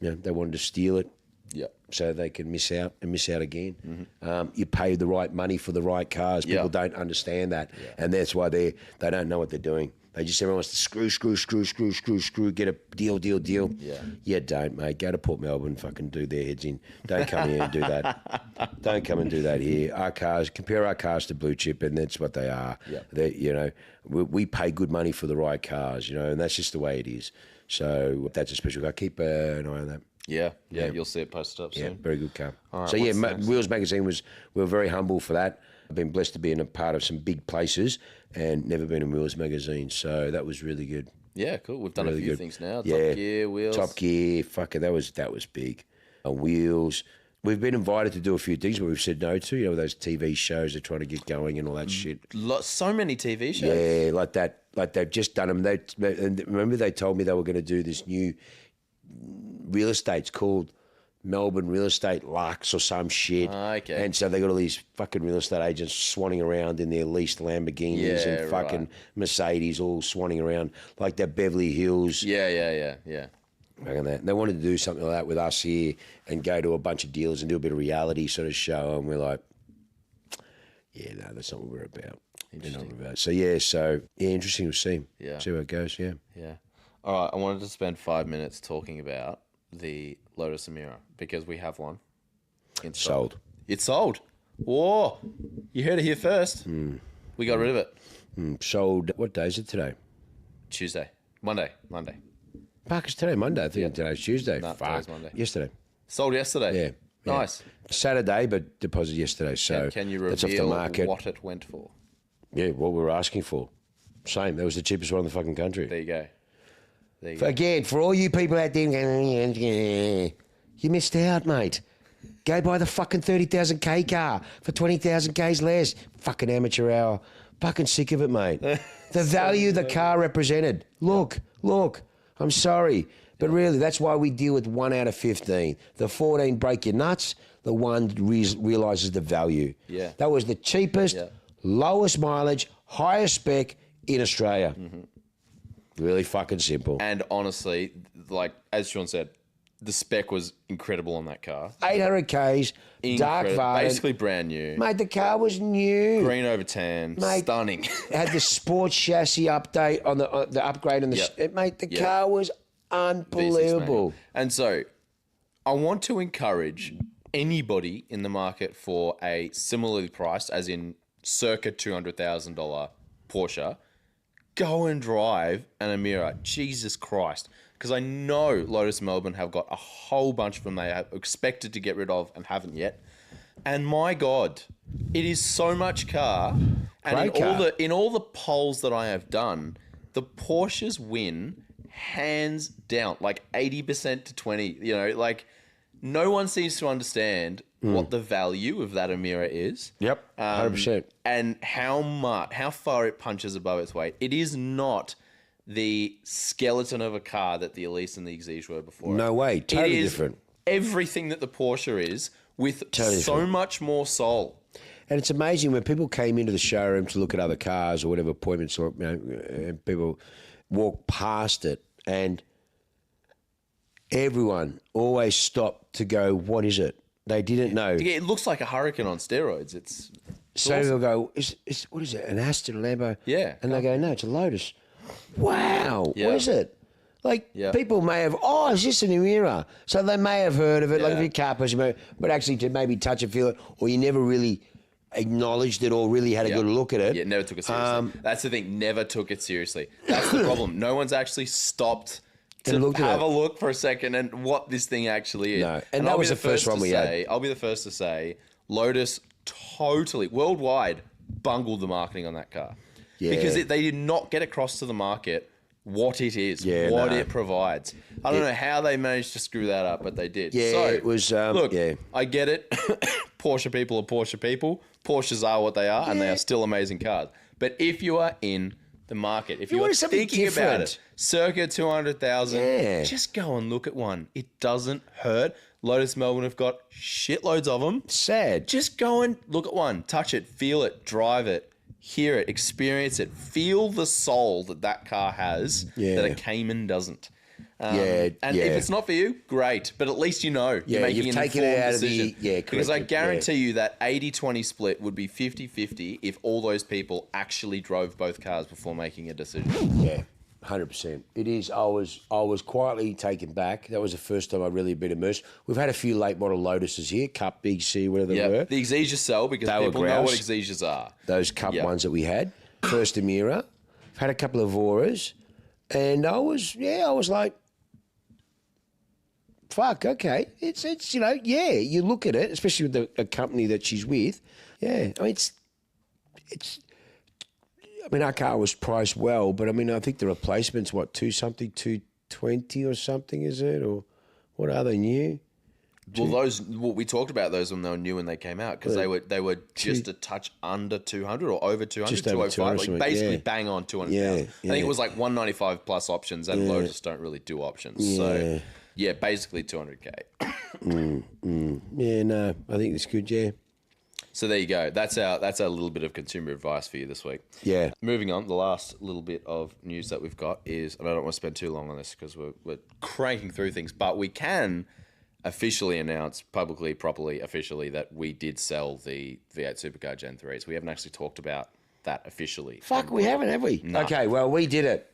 they wanted to steal it. Yep. So they can miss out again. Mm-hmm. You pay the right money for the right cars. People don't understand that. Yeah. And that's why they don't know what they're doing. They just, everyone wants to screw, get a deal. Yeah. You don't, mate. Go to Port Melbourne, fucking do their heads in. Don't come here and do that. Don't come and do that here. Our cars, compare our cars to Blue Chip, and that's what they are. Yeah. We pay good money for the right cars, and that's just the way it is. So that's a special car. Keep an eye on that. Yeah, you'll see it posted up soon. Yeah, very good car. All right, so Wheels Magazine we were very humble for that. I've been blessed to be in a part of some big places and never been in Wheels magazine. So that was really good. Yeah, cool. We've done Really a few good. things now. Yeah. Top Gear, Wheels. Top Gear, fuck it, that was big. Wheels. We've been invited to do a few things, but we've said no to. You know, those TV shows they're trying to get going and all that shit. So many TV shows. Yeah, like that. Like they've just done them. And remember they told me they were going to do this new real estate. It's called Melbourne Real Estate Lux or some shit. Okay. And so they got all these fucking real estate agents swanning around in their leased Lamborghinis and fucking Mercedes all swanning around like that Beverly Hills. Yeah. Fucking that. And they wanted to do something like that with us here and go to a bunch of dealers and do a bit of reality sort of show. And we're like, yeah, no, that's not what we're about. Interesting. So interesting to see. Yeah. See how it goes, yeah. Yeah. All right, I wanted to spend 5 minutes talking about the Lotus Emira because we have one. It's Sold. It's sold. Whoa. You heard it here first. We got rid of it. Sold. What day is it today? Tuesday. Monday. Fuck, it's today, Monday. I think today's Tuesday. No, Fuck. today's Monday. Yesterday. Sold yesterday. Yeah. Nice. Saturday, but deposited yesterday. So Can you that's off the reveal market. what it went for? Yeah, what we were asking for. Same. That was the cheapest one in the fucking country. There you go. Again, for all you people out there, you missed out, mate. Go buy the fucking 30,000 K car for 20,000 Ks less. Fucking amateur hour. Fucking sick of it, mate. The value the car represented. Look. I'm sorry. But really, that's why we deal with 1 out of 15. The 14 break your nuts. The 1 realises the value. Yeah. That was the cheapest, lowest mileage, highest spec in Australia. Mm-hmm. Really fucking simple. And honestly, like as Sean said, the spec was incredible on that car. 800 Ks, dark Varden. Basically brand new. Mate, the car was new. Green over tan. Mate, stunning. It had the sports chassis update on the upgrade on the... Mate, the car was unbelievable. And so I want to encourage anybody in the market for a similarly priced, as in circa $200,000 Porsche, go and drive an Emira. Jesus Christ. Because I know Lotus Melbourne have got a whole bunch of them they have expected to get rid of and haven't yet. And my God, it is so much car. And in all the polls that I have done, the Porsches win hands down, like 80% to 20. You know, like no one seems to understand what the value of that Emira is. Yep, 100%. And how far it punches above its weight. It is not the skeleton of a car that the Elise and the Exige were before. No way, totally it is different. Everything that the Porsche is with Totally so different. much more soul. And it's amazing when people came into the showroom to look at other cars or whatever appointments, or and people walk past it, and everyone always stopped to go, "What is it?" They didn't know. It looks like a Hurricane on steroids. It's So awesome. they'll go, what is it, an Aston, a Lambo? Yeah. And they go, no, it's a Lotus. Wow, Yeah. what is it? Like, people may have, is this an Emira? So they may have heard of it, like if you're a car person, but actually to maybe touch and feel it, or you never really acknowledged it or really had a good look at it. Yeah, never took it seriously. That's the thing, never took it seriously. That's the problem. No one's actually stopped to have a look for a second and what this thing actually is. No, and that was the first one we had. I'll be the first to say, Lotus totally, worldwide, bungled the marketing on that car. Yeah. Because they did not get across to the market what it is, it provides. I don't know how they managed to screw that up, but they did. Yeah, so, it was, look, I get it. Porsche people are Porsche people. Porsches are what they are, and they are still amazing cars. But if you are in the market, if you are thinking about it, circa 200,000, just go and look at one. It doesn't hurt. Lotus Melbourne have got shitloads of them. Sad. Just go and look at one, touch it, feel it, drive it, hear it, experience it, feel the soul that car has that a Cayman doesn't. And if it's not for you, great. But at least you know you're making an informed decision. Because I guarantee you that 80-20 split would be 50-50 if all those people actually drove both cars before making a decision. Yeah, 100%. It is. I was quietly taken back. That was the first time I'd really been immersed. We've had a few late model Lotuses here, Cup, Big C, whatever they were. The Exiges sell because people know what Exiges are. Those Cup ones that we had. First Emira. I've had a couple of Auras. And I was like, fuck, okay. It's you know, you look at it, especially with the company that she's with. Yeah, I mean, I mean, our car was priced well, but I mean, I think the replacement's what, 220 or something, is it? Or what are they new? Well, we talked about those when they were new when they came out because they were just a touch under 200 or over 200, Just over 205, like basically yeah. bang on 200. Yeah, I think it was like 195 plus options, and Lotus don't really do options. So yeah, basically 200K. Yeah, no, I think it's good. Yeah. So there you go. That's our little bit of consumer advice for you this week. Yeah. Moving on, the last little bit of news that we've got is, and I don't want to spend too long on this because we're cranking through things, but we can officially announce publicly, properly, officially that we did sell the V8 Supercar Gen 3s. We haven't actually talked about that officially. Fuck, we haven't, have we? No. Okay, well, we did it.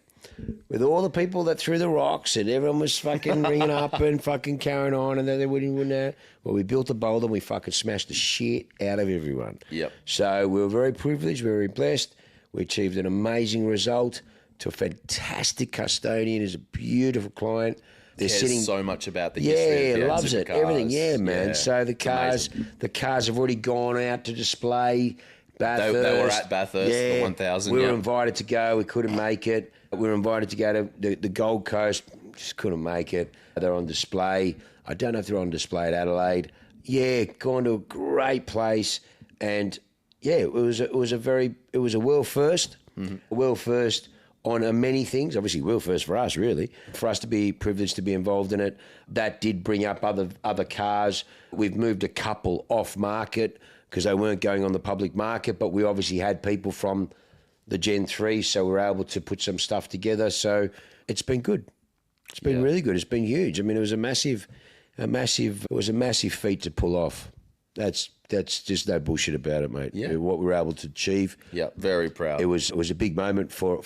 With all the people that threw the rocks and everyone was fucking ringing up and fucking carrying on and then they wouldn't. Well, we built a boulder and we fucking smashed the shit out of everyone. Yep. So we were very privileged, we were very blessed. We achieved an amazing result to a fantastic custodian. He's a beautiful client. They're Cares so much about the history of the loves it. supercars. Everything, yeah, man. Yeah, so the cars have already gone out to display. Bathurst. They were at Bathurst, the 1000. We were invited to go. We couldn't make it. We were invited to go to the Gold Coast. Just couldn't make it. They're on display. I don't know if they're on display at Adelaide. Yeah, gone to a great place, and yeah, it was a world first. Mm-hmm. A world first on many things. Obviously, world first for us, really. For us to be privileged to be involved in it, that did bring up other cars. We've moved a couple off market because they weren't going on the public market, but we obviously had people from the Gen 3, so we were able to put some stuff together. So it's been good. It's been really good. It's been huge. I mean, it was a massive feat to pull off. That's just no bullshit about it, mate. Yeah. What we were able to achieve. Yeah, very proud. It was a big moment for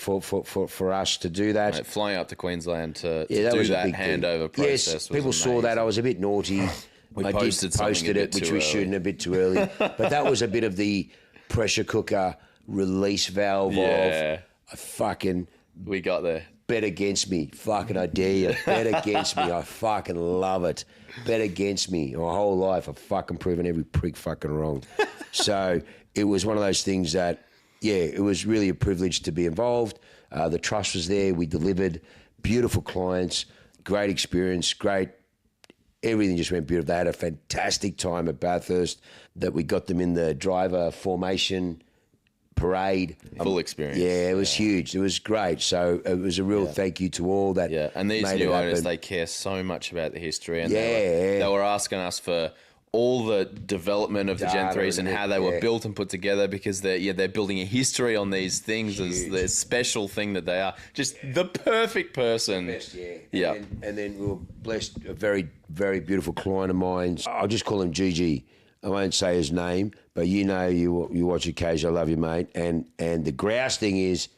us to do that. Mate, flying up to Queensland to that do was that a big handover thing. process. Yes, was people saw that. I was a bit naughty. I posted it, which we shouldn't, a bit too early. But that was a bit of the pressure cooker release valve of we got there. Bet against me. Fucking I dare you. Bet against me. I fucking love it. Bet against me. My whole life I've fucking proven every prick fucking wrong. So it was one of those things that, yeah, it was really a privilege to be involved. The trust was there. We delivered. Beautiful clients. Great experience. Great. Everything just went beautiful. They had a fantastic time at Bathurst, that we got them in the driver formation parade. Full experience. Yeah, it was huge. It was great. So it was a real thank you to all that. Yeah, and these made new it owners, happen. they care so much about the history. And Yeah. they were asking us for all the development of the Gen 3s and how they were built and put together, because they're building a history on these things as the special thing that they are. Just the perfect person. Best, yeah. Yeah. And then we were blessed, a very, very beautiful client of mine. I'll just call him Gigi. I won't say his name, but you know, you watch occasionally. I love you, mate. And the grouse thing is,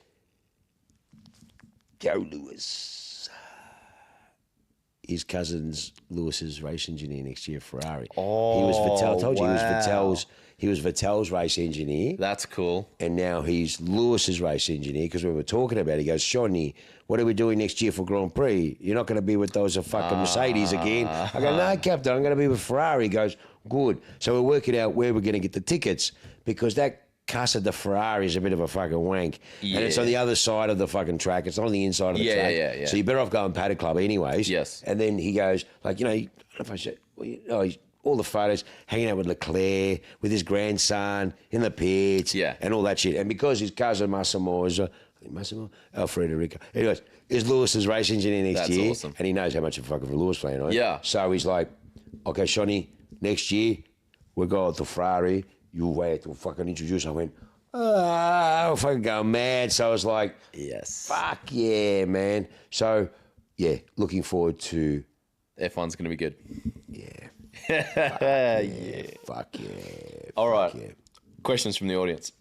go Lewis. His cousin's Lewis's race engineer next year, Ferrari. Oh, he was Vettel. I told you wow. he was Vettel's race engineer. That's cool. And now he's Lewis's race engineer, because we were talking about it. He goes, Shawnee, what are we doing next year for Grand Prix? You're not going to be with those fucking Mercedes again. I go, no, Captain, I'm going to be with Ferrari. He goes, good. So we're working out where we're going to get the tickets, because that Casa de Ferrari is a bit of a fucking wank. Yeah. And it's on the other side of the fucking track. It's not on the inside of the track. Yeah. So you're better off going Paddock Club anyways. Yes. And then he goes, like, you know, I don't know if I said, he's all the photos hanging out with Leclerc, with his grandson in the pits, and all that shit. And because his cousin Massimo is, Alfredo Rico, anyways, is Lewis's race engineer next year. Awesome. And he knows how much of a fucking Lewis fan I am. Yeah. So he's like, okay, Shawnee, next year we're going to Ferrari. You wait to fucking introduce. I went, I'm fucking going mad. So I was like, yes. Fuck yeah, man. So, yeah, looking forward to... F1's going to be good. Yeah. Fuck yeah. All right. Yeah. Questions from the audience.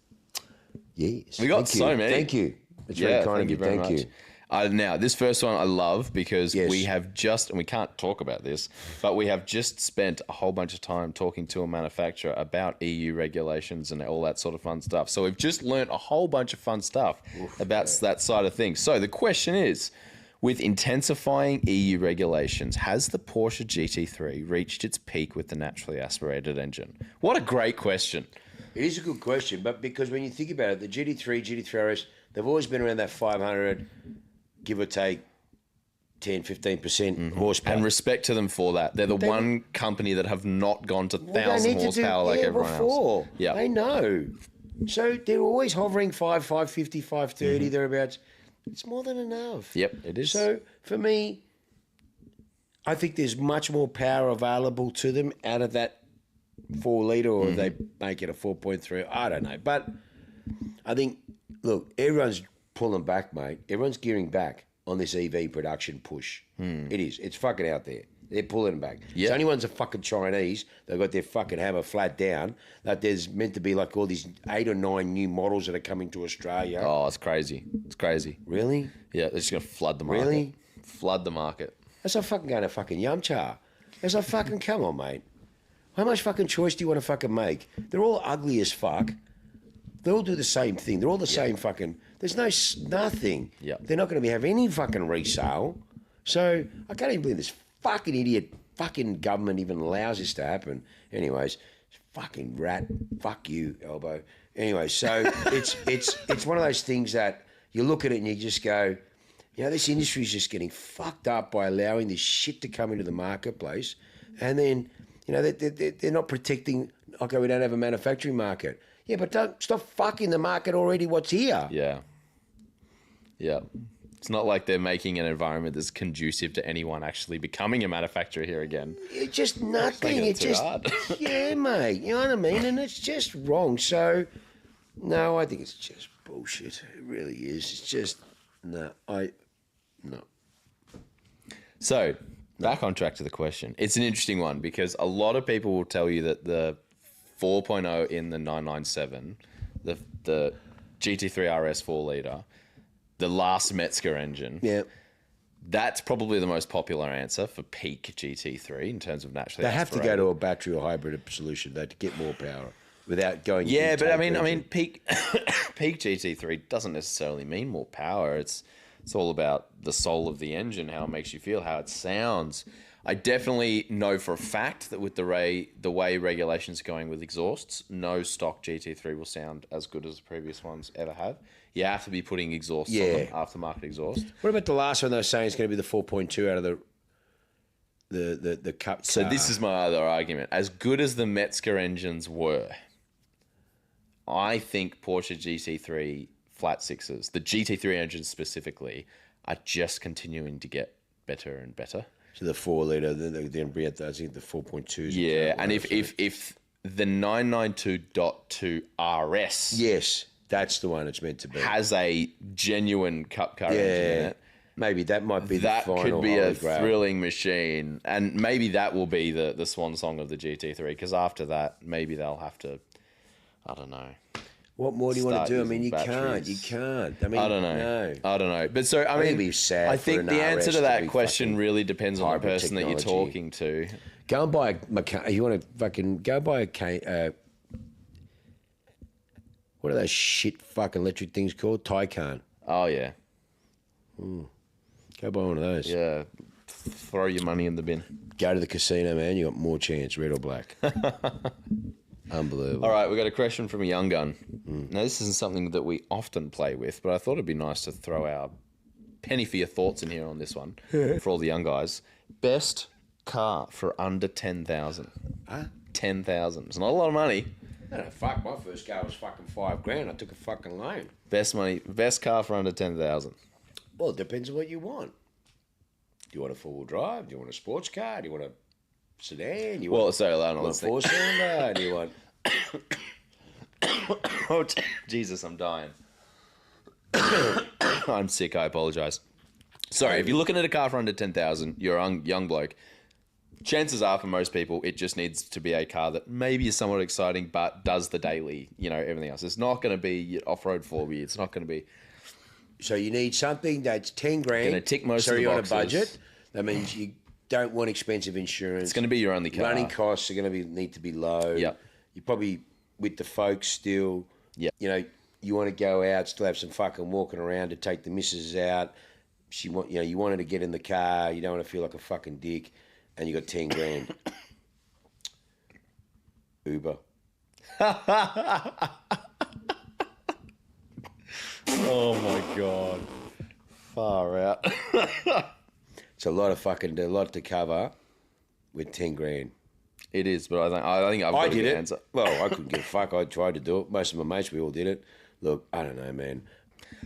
Yes. We got so many. Thank you. It's very kind of you. Very Thank much. you. Now, this first one I love, because Yes. we have just, and we can't talk about this, but we have just spent a whole bunch of time talking to a manufacturer about EU regulations and all that sort of fun stuff. So we've just learnt a whole bunch of fun stuff about that side of things. So the question is, with intensifying EU regulations, has the Porsche GT3 reached its peak with the naturally aspirated engine? What a great question. It is a good question, but because when you think about it, the GT3, GT3 RS, they've always been around that 500, give or take 10, 15% horsepower. And respect to them for that. They're the one company that have not gone to 1,000 horsepower like everyone else. Yeah, they know. So they're always hovering 550, 530, thereabouts. It's more than enough. Yep, it is. So for me, I think there's much more power available to them out of that 4 litre, or they make it a 4.3. I don't know. But I think, look, everyone's pulling back, mate. Everyone's gearing back on this EV production push. It is. It's fucking out there. They're pulling back. Yeah. The only ones are fucking Chinese. They've got their fucking hammer flat down. That there's meant to be like all these 8 or 9 new models that are coming to Australia. Oh, it's crazy. It's crazy. Really? Yeah, they're just going to flood the market. Really? Flood the market. That's like fucking going to fucking Yumcha. It's like fucking, come on, mate. How much fucking choice do you want to fucking make? They're all ugly as fuck. They all do the same thing. They're all the same fucking... There's nothing. Yeah. They're not going to have any fucking resale. So I can't even believe this fucking idiot fucking government even allows this to happen. Anyways, fucking rat. Fuck you, elbow. Anyway, so it's one of those things that you look at it and you just go, you know, this industry is just getting fucked up by allowing this shit to come into the marketplace. And then, you know, they're not protecting, okay, we don't have a manufacturing market. Yeah, but don't stop fucking the market already what's here. Yeah. Yeah. It's not like they're making an environment that's conducive to anyone actually becoming a manufacturer here again. It's just nothing. It's just hard. Yeah, mate. You know what I mean? And it's just wrong. So, no, I think it's just bullshit. It really is. It's just no. So, back on track to the question. It's an interesting one because a lot of people will tell you that the 4.0 in the 997, the GT3 RS 4 litre, the last Metzger engine. Yeah. That's probably the most popular answer for peak GT3 in terms of naturally They have to aspirated. go to a battery or hybrid solution though to get more power without going. Yeah, but I intake mean, peak GT3 doesn't necessarily mean more power. It's all about the soul of the engine, how it makes you feel, how it sounds. I definitely know for a fact that with the way regulations are going with exhausts, no stock GT3 will sound as good as the previous ones ever have. You have to be putting exhausts on them, aftermarket exhaust. What about the last one they were saying is going to be the 4.2 out of the Cup car? So this is my other argument. As good as the Metzger engines were, I think Porsche GT3 flat sixes, the GT3 engines specifically, are just continuing to get better and better. So the 4 litre, then we had I think the 4.2s. Yeah, and if the 992.2 RS, yes, that's the one it's meant to be, has a genuine Cup car engine in it, maybe that might be that the final could be a Holy Grail. thrilling machine, and maybe that will be the swan song of the GT3. Because after that, maybe they'll have to, I don't know. What more do you want to do? I mean, you batteries. can't. I mean, I don't know. No. I don't know. But so, I mean, It'd be sad I for think an the answer RS to to that be question fucking really depends on the hybrid person that you're technology. talking to. Go and buy you want to fucking go buy what are those shit fucking electric things called? Taycan. Oh, yeah. Go buy one of those. Yeah. Throw your money in the bin. Go to the casino, man. You got more chance, red or black. Unbelievable. All right, we got a question from a young gun. Now, this isn't something that we often play with, but I thought it'd be nice to throw our penny for your thoughts in here on this one for all the young guys. Best car for under 10,000. Huh? 10,000. It's not a lot of money. No, fuck. My first car was fucking $5,000. I took a fucking loan. Best car for under 10,000. Well, it depends on what you want. Do you want a four-wheel drive? Do you want a sports car? Do you want a sedan? You want, sorry, Lionel. you want a four-cylinder? Do you want... Oh, Jesus, I'm dying. I'm sick. I apologize. Sorry, if you're looking at a car for under 10,000, you're a young bloke. Chances are, for most people, it just needs to be a car that maybe is somewhat exciting, but does the daily, everything else. It's not going to be off-road 4-wheel. It's not going to be... So you need something that's $10,000. Going to tick most of the you're boxes. on a budget. That means you don't want expensive insurance. It's going to be your only car. Running costs are going to need to be low. Yep. You probably with the folks still. Yep. You want to go out, still have some fucking walking around to take the missus out. You want her to get in the car. You don't want to feel like a fucking dick, and you got $10,000. Uber. Oh my God. Far out. It's a lot to cover with 10 grand. It is, but I think I've got a good answer. Well, I couldn't give a fuck. I tried to do it. Most of my mates, we all did it. Look, I don't know, man.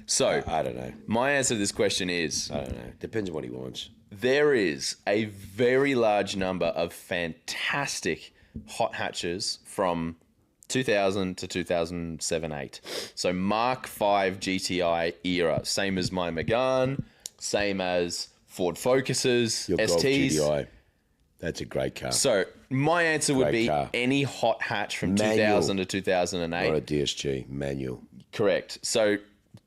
So, I don't know. my answer to this question is... I don't know. Depends on what he wants. There is a very large number of fantastic hot hatches from 2000 to 2007-8. So Mark V GTI era, same as my Megane, same as Ford Focuses, Your Golf STs. GTI. That's a great car. So my answer would be car. any hot hatch from Manual. 2000 to 2008. Not a DSG, manual. Correct. So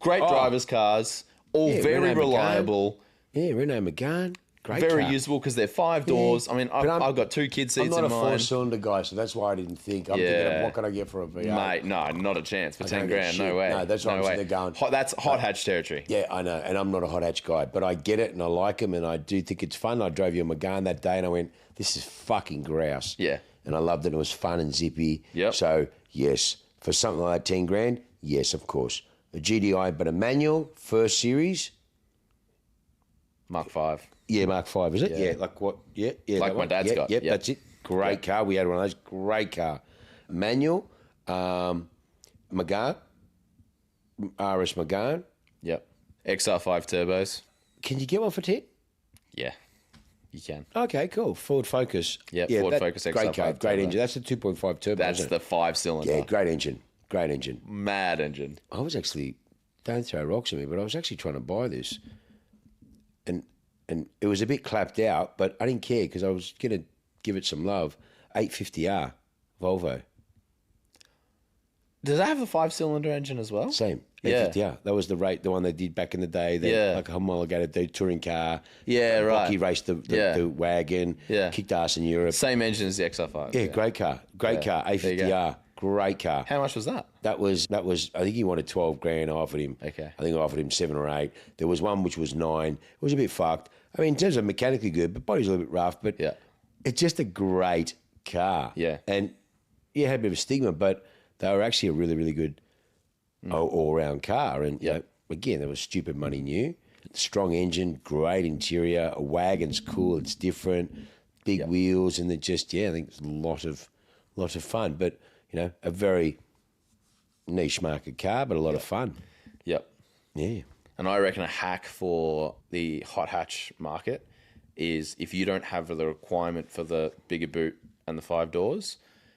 great drivers' cars, all very Renault Megane. reliable. Yeah, Renault Megane. Great Very car. usable because they're 5 doors. I mean, I've got 2 kid seats I'm not in a mine. 4-cylinder guy, so that's why I didn't think. I'm thinking, what can I get for a V8? Mate, no, not a chance for 10 don't get grand. No shit. way. No, that's what no I'm way. saying, they're going. That's hot hatch territory. Yeah, I know, and I'm not a hot hatch guy, but I get it and I like them, and I do think it's fun. I drove you a Megane that day, and I went, "This is fucking grouse." Yeah. And I loved it. It was fun and zippy. Yep. So yes, for something like that, 10 grand, yes, of course. A GDI, but a manual, first series. Mark 5. Yeah, Mark V, is it? Yeah, like what? Yeah. Like that my one. dad's got. Yep, Yep. that's it. Great car. We had one of those. Great car. Manual, Megane, RS Megane. Yep. XR5 turbos. Can you get one for 10? Yeah, you can. Okay, cool. Ford Focus. Yeah, Ford Focus Great XR5 car, great turbo. engine. That's the 2.5 turbo. That's isn't the it? 5-cylinder. Yeah, great engine. Great engine. Mad engine. I was actually, don't throw rocks at me, but I was actually trying to buy this. And it was a bit clapped out, but I didn't care because I was going to give it some love. 850R, Volvo. Does that have the 5-cylinder engine as well? Same. Yeah. 850R. That was the one they did back in the day. Like a homologated the touring car. Yeah, right. He raced the wagon. Yeah. Kicked ass in Europe. Same engine as the XR5. Yeah, great car. Great car. There you go. 850R. Great car. How much was that? That was. I think he wanted 12 grand. I offered him. Okay. I think I offered him 7 or 8. There was one which was 9. It was a bit fucked. I mean, in terms of mechanically good, but body's a little bit rough. But Yeah. it's just a great car. Yeah. And yeah, it had a bit of a stigma, but they were actually a really, really good all-round car. And you know, again, there was stupid money new. Strong engine, great interior. A wagon's cool. It's different. Big wheels, and I think it's a lot of fun. But you know, a very niche market car, but a lot of fun. Yep. Yeah. And I reckon a hack for the hot hatch market is if you don't have the requirement for the bigger boot and the 5 doors,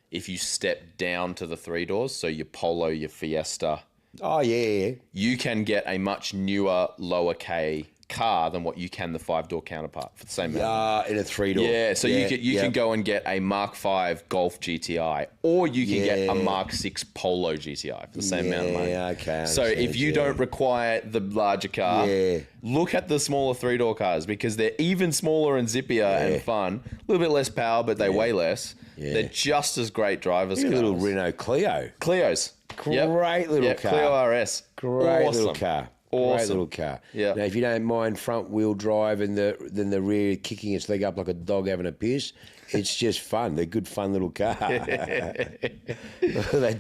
if you step down to the 3 doors, so your Polo, your Fiesta, Oh yeah. you can get a much newer, lower K car than what you can the 5-door counterpart for the same amount. In a 3-door. Yeah, so you can go and get a Mark V Golf GTI, or you can get a Mark VI Polo GTI for the same amount of money. Yeah, okay. I So if understand, you don't require the larger car, look at the smaller 3-door cars because they're even smaller and zippier and fun. A little bit less power, but they weigh less. They're just as great drivers. Look at cars. a little Renault Clio. Clios. Great little car. Clio RS. Great Awesome. little car. Awesome. Great little car. Yeah. Now, if you don't mind front wheel drive and the rear kicking its leg up like a dog having a piss, it's just fun. They're good, fun little cars. They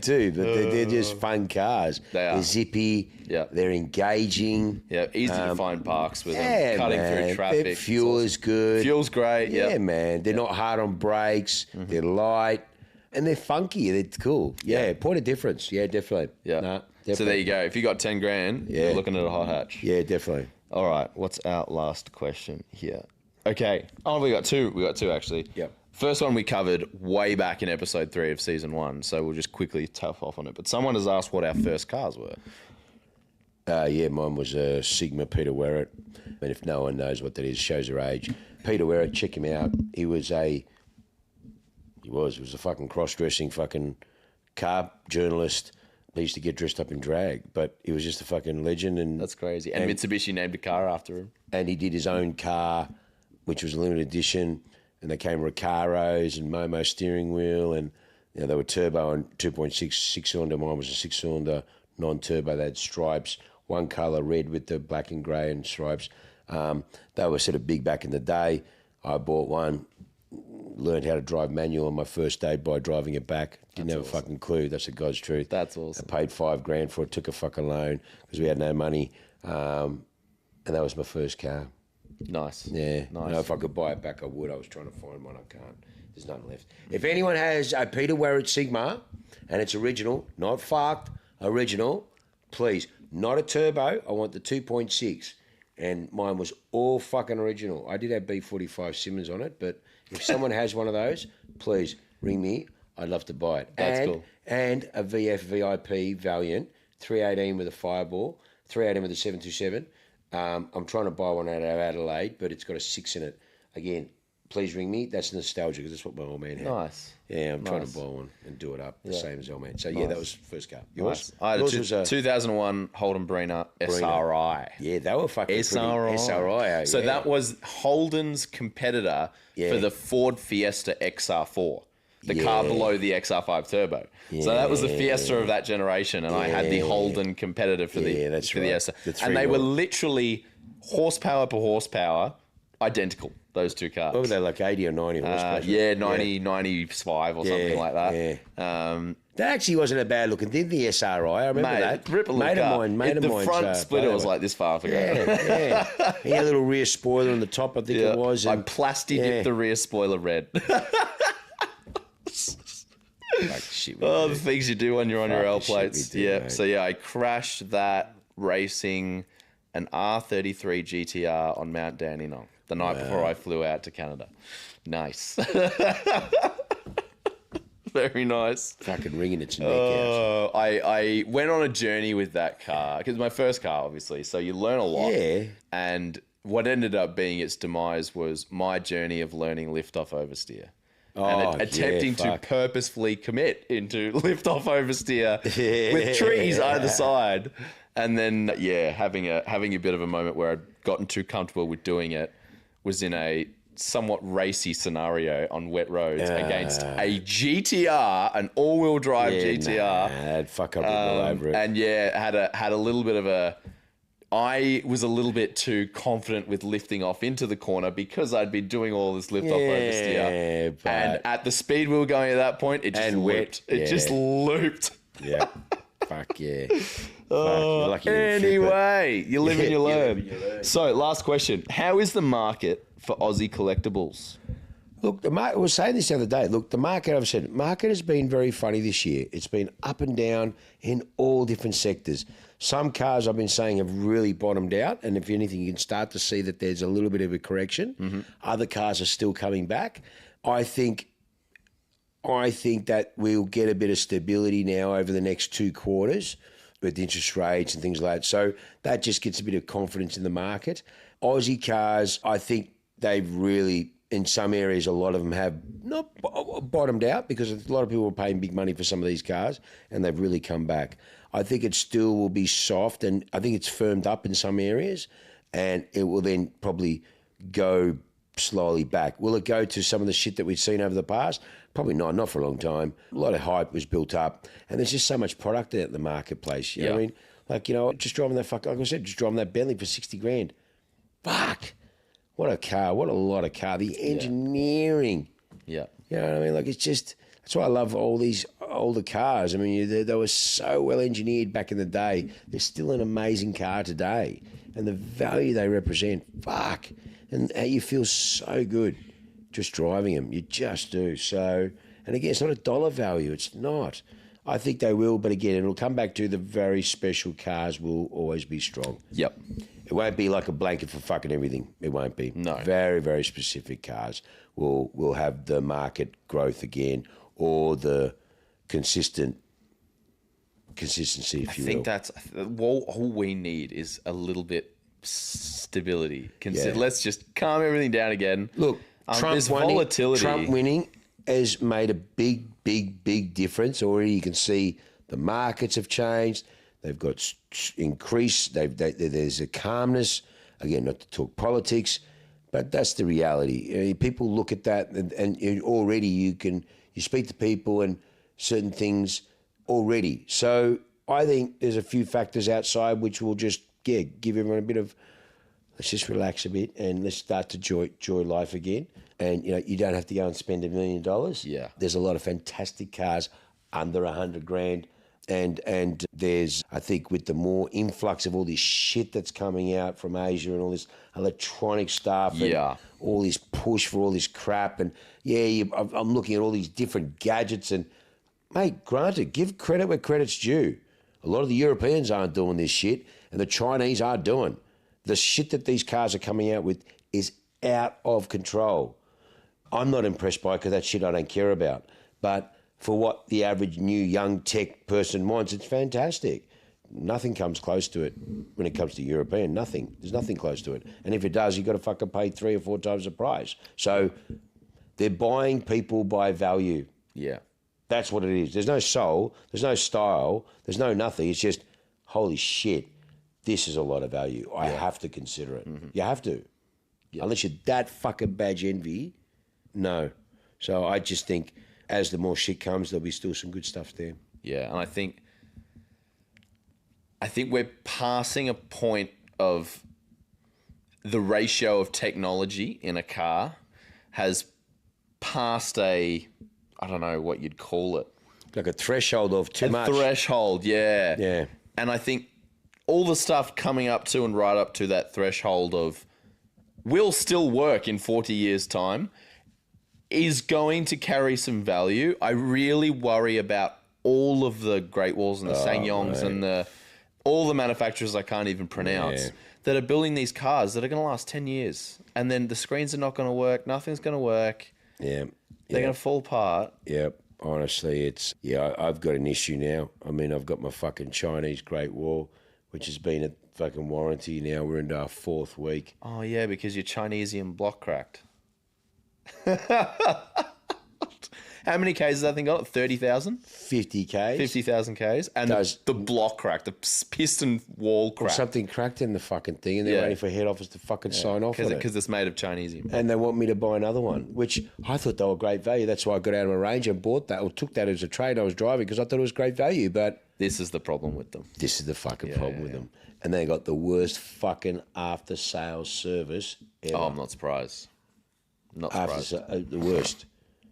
do, but they're just fun cars. They are. They're zippy. Yeah. They're engaging. Yeah, easy to find parks with Yeah, them, cutting man. through traffic. Their fuel is good. Fuel's great. Yeah, Yeah, man. They're not hard on brakes. They're light. And they're funky. They're cool. Yeah, point of difference. Yeah, definitely. Yeah. Nah, So there you go. If you got 10 grand, you're looking at a hot hatch. Yeah, definitely. All right. What's our last question here? Okay. Oh, we got two. We got two actually. Yep. First one we covered way back in episode 3 of season 1, so we'll just quickly tough off on it. But someone has asked what our first cars were. Mine was a Sigma Peter Werrett. And if no one knows what that is, shows her age. Peter Werrett, check him out. He was a fucking cross-dressing fucking car journalist. He used to get dressed up in drag, but he was just a fucking legend. And That's crazy. And Mitsubishi named a car after him. And he did his own car, which was a limited edition, and they came Recaros and Momo steering wheel, and you know, they were turbo and 2.6 6-cylinder. Mine was a 6-cylinder non-turbo. They had stripes, one colour, red with the black and grey and stripes. They were sort of big back in the day. I bought one. learned how to drive manual on my first day by driving it back. Didn't have a fucking clue. That's the God's truth. That's awesome. I paid $5,000 for it, took a fucking loan because we had no money. And that was my first car. Nice. Yeah. Nice. You know, if I could buy it back, I would. I was trying to find one. I can't. There's none left. If anyone has a Peter Werrett Sigma and it's original, not fucked, original, please, not a turbo. I want the 2.6. And mine was all fucking original. I did have B45 Simmons on it, but if someone has one of those, please ring me. I'd love to buy it. That's cool. And a VF VIP Valiant 318 with a Fireball, 318 with a 727. I'm trying to buy one out of Adelaide, but it's got a 6 in it. Again, please ring me. That's nostalgia because that's what my old man had. Nice. Yeah, I'm trying to buy one and do it up the same as old man. So, yeah, that was first car. Yours? Nice. I had Yours a was a 2001 Holden Brina SRI. Yeah, they were fucking SRI. SRI. So that was Holden's competitor for the Ford Fiesta XR4. The car below the XR5 Turbo. Yeah. So that was the Fiesta of that generation, and I had the Holden competitor for the SR. And they were literally horsepower per horsepower, identical, those two cars. What were they, like 80 or 90 horsepower? 95 or something like that. Yeah. That actually wasn't a bad looking thing, the SRI. I remember that. Mate of mine. The front splitter was like this far off ago. Yeah. He had a little rear spoiler on the top, I think it was. I plasti-dipped the rear spoiler red. Like shit, the things you do when you're on your L plates. Mate. So I crashed that racing an R33 GTR on Mount Dandenong the night before I flew out to Canada. Nice. Very nice. Fucking wringing its neck out. I went on a journey with that car because my first car, obviously. So you learn a lot. Yeah. And what ended up being its demise was my journey of learning lift-off oversteer. And attempting to purposefully commit into lift-off oversteer with trees either side. And then, having a bit of a moment where I'd gotten too comfortable with doing it, was in a somewhat racy scenario on wet roads against a GTR, an all-wheel drive GTR. I'd fuck up all over it. And had a little bit of a... I was a little bit too confident with lifting off into the corner because I'd been doing all this lift off oversteer. And at the speed we were going at that point, it just looped. It just looped. Yeah. Fuck yeah. Anyway, you live and you learn. So, last question. How is the market for Aussie collectibles? Look, the market, I was saying this the other day. Look, the market, I've said, market has been very funny this year. It's been up and down in all different sectors. Some cars I've been saying have really bottomed out, and if anything, you can start to see that there's a little bit of a correction. Mm-hmm. Other cars are still coming back. I think that we'll get a bit of stability now over the next 2 quarters with interest rates and things like that. So that just gets a bit of confidence in the market. Aussie cars, I think they've really... In some areas, a lot of them have not bottomed out because a lot of people are paying big money for some of these cars and they've really come back. I think it still will be soft and I think it's firmed up in some areas and it will then probably go slowly back. Will it go to some of the shit that we've seen over the past? Probably not for a long time. A lot of hype was built up and there's just so much product out in the marketplace. You know what I mean? Like, just driving that like I said, just driving that Bentley for 60 grand. Fuck. What a car. What a lot of car. The engineering. Yeah. You know what I mean? Like, it's just... That's why I love all these older cars. I mean, they were so well engineered back in the day. They're still an amazing car today. And the value they represent, fuck. And you feel so good just driving them. You just do. So, and again, it's not a dollar value. It's not. I think they will, but again, it'll come back to the very special cars will always be strong. Yep. It won't be like a blanket for fucking everything. It won't be. No. Very, very specific cars will have the market growth again or the consistency, if you will. I think that's all we need is a little bit stability. Let's just calm everything down again. Look, volatility. Trump winning has made a big difference. Already you can see the markets have changed. They've got increased. There's a calmness. Again, not to talk politics, but that's the reality. People look at that, and already you speak to people and certain things already. So I think there's a few factors outside which will just give everyone a bit of let's just relax a bit and let's start to enjoy life again. And, you don't have to go and spend $1 million. Yeah. There's a lot of fantastic cars under $100,000. And there's, I think, with the more influx of all this shit that's coming out from Asia and all this electronic stuff and all this push for all this crap. And, I'm looking at all these different gadgets. And, mate, granted, give credit where credit's due. A lot of the Europeans aren't doing this shit, and the Chinese are doing. The shit that these cars are coming out with is out of control. I'm not impressed by it because that shit I don't care about. But for what the average new young tech person wants, it's fantastic. Nothing comes close to it when it comes to European. Nothing. There's nothing close to it. And if it does, you've got to fucking pay 3 or 4 times the price. So they're buying people by value. Yeah. That's what it is. There's no soul. There's no style. There's no nothing. It's just, holy shit, this is a lot of value. I have to consider it. Mm-hmm. You have to. Yeah. Unless you're that fucking badge envy, no. So I just think as the more shit comes, there'll be still some good stuff there. Yeah, and I think we're passing a point of the ratio of technology in a car has passed I don't know what you'd call it. Like a threshold of too much. A threshold, yeah. Yeah. And I think all the stuff coming up to and right up to that threshold of will still work in 40 years' time is going to carry some value. I really worry about all of the Great Walls and the SsangYongs and all the manufacturers I can't even pronounce that are building these cars that are going to last 10 years. And then the screens are not going to work. Nothing's going to work. Yeah. They're going to fall apart. Yeah. Honestly, I've got an issue now. I mean, I've got my fucking Chinese Great Wall, which has been a fucking warranty now. We're into our 4th week. Oh, yeah, because your Chinesian block cracked. How many Ks has that thing got? 30,000? 50 Ks. 50,000 Ks. And the block cracked, the piston wall cracked. Something cracked in the fucking thing and they're waiting for head office to fucking sign off on it. Because it's made of Chinesium. And they want me to buy another one, which I thought they were great value. That's why I got out of my range and bought that or took that as a trade I was driving because I thought it was great value. But this is the problem with them. This is the fucking problem with them. And they got the worst fucking after-sales service ever. Oh, I'm not surprised. Not surprised. The worst.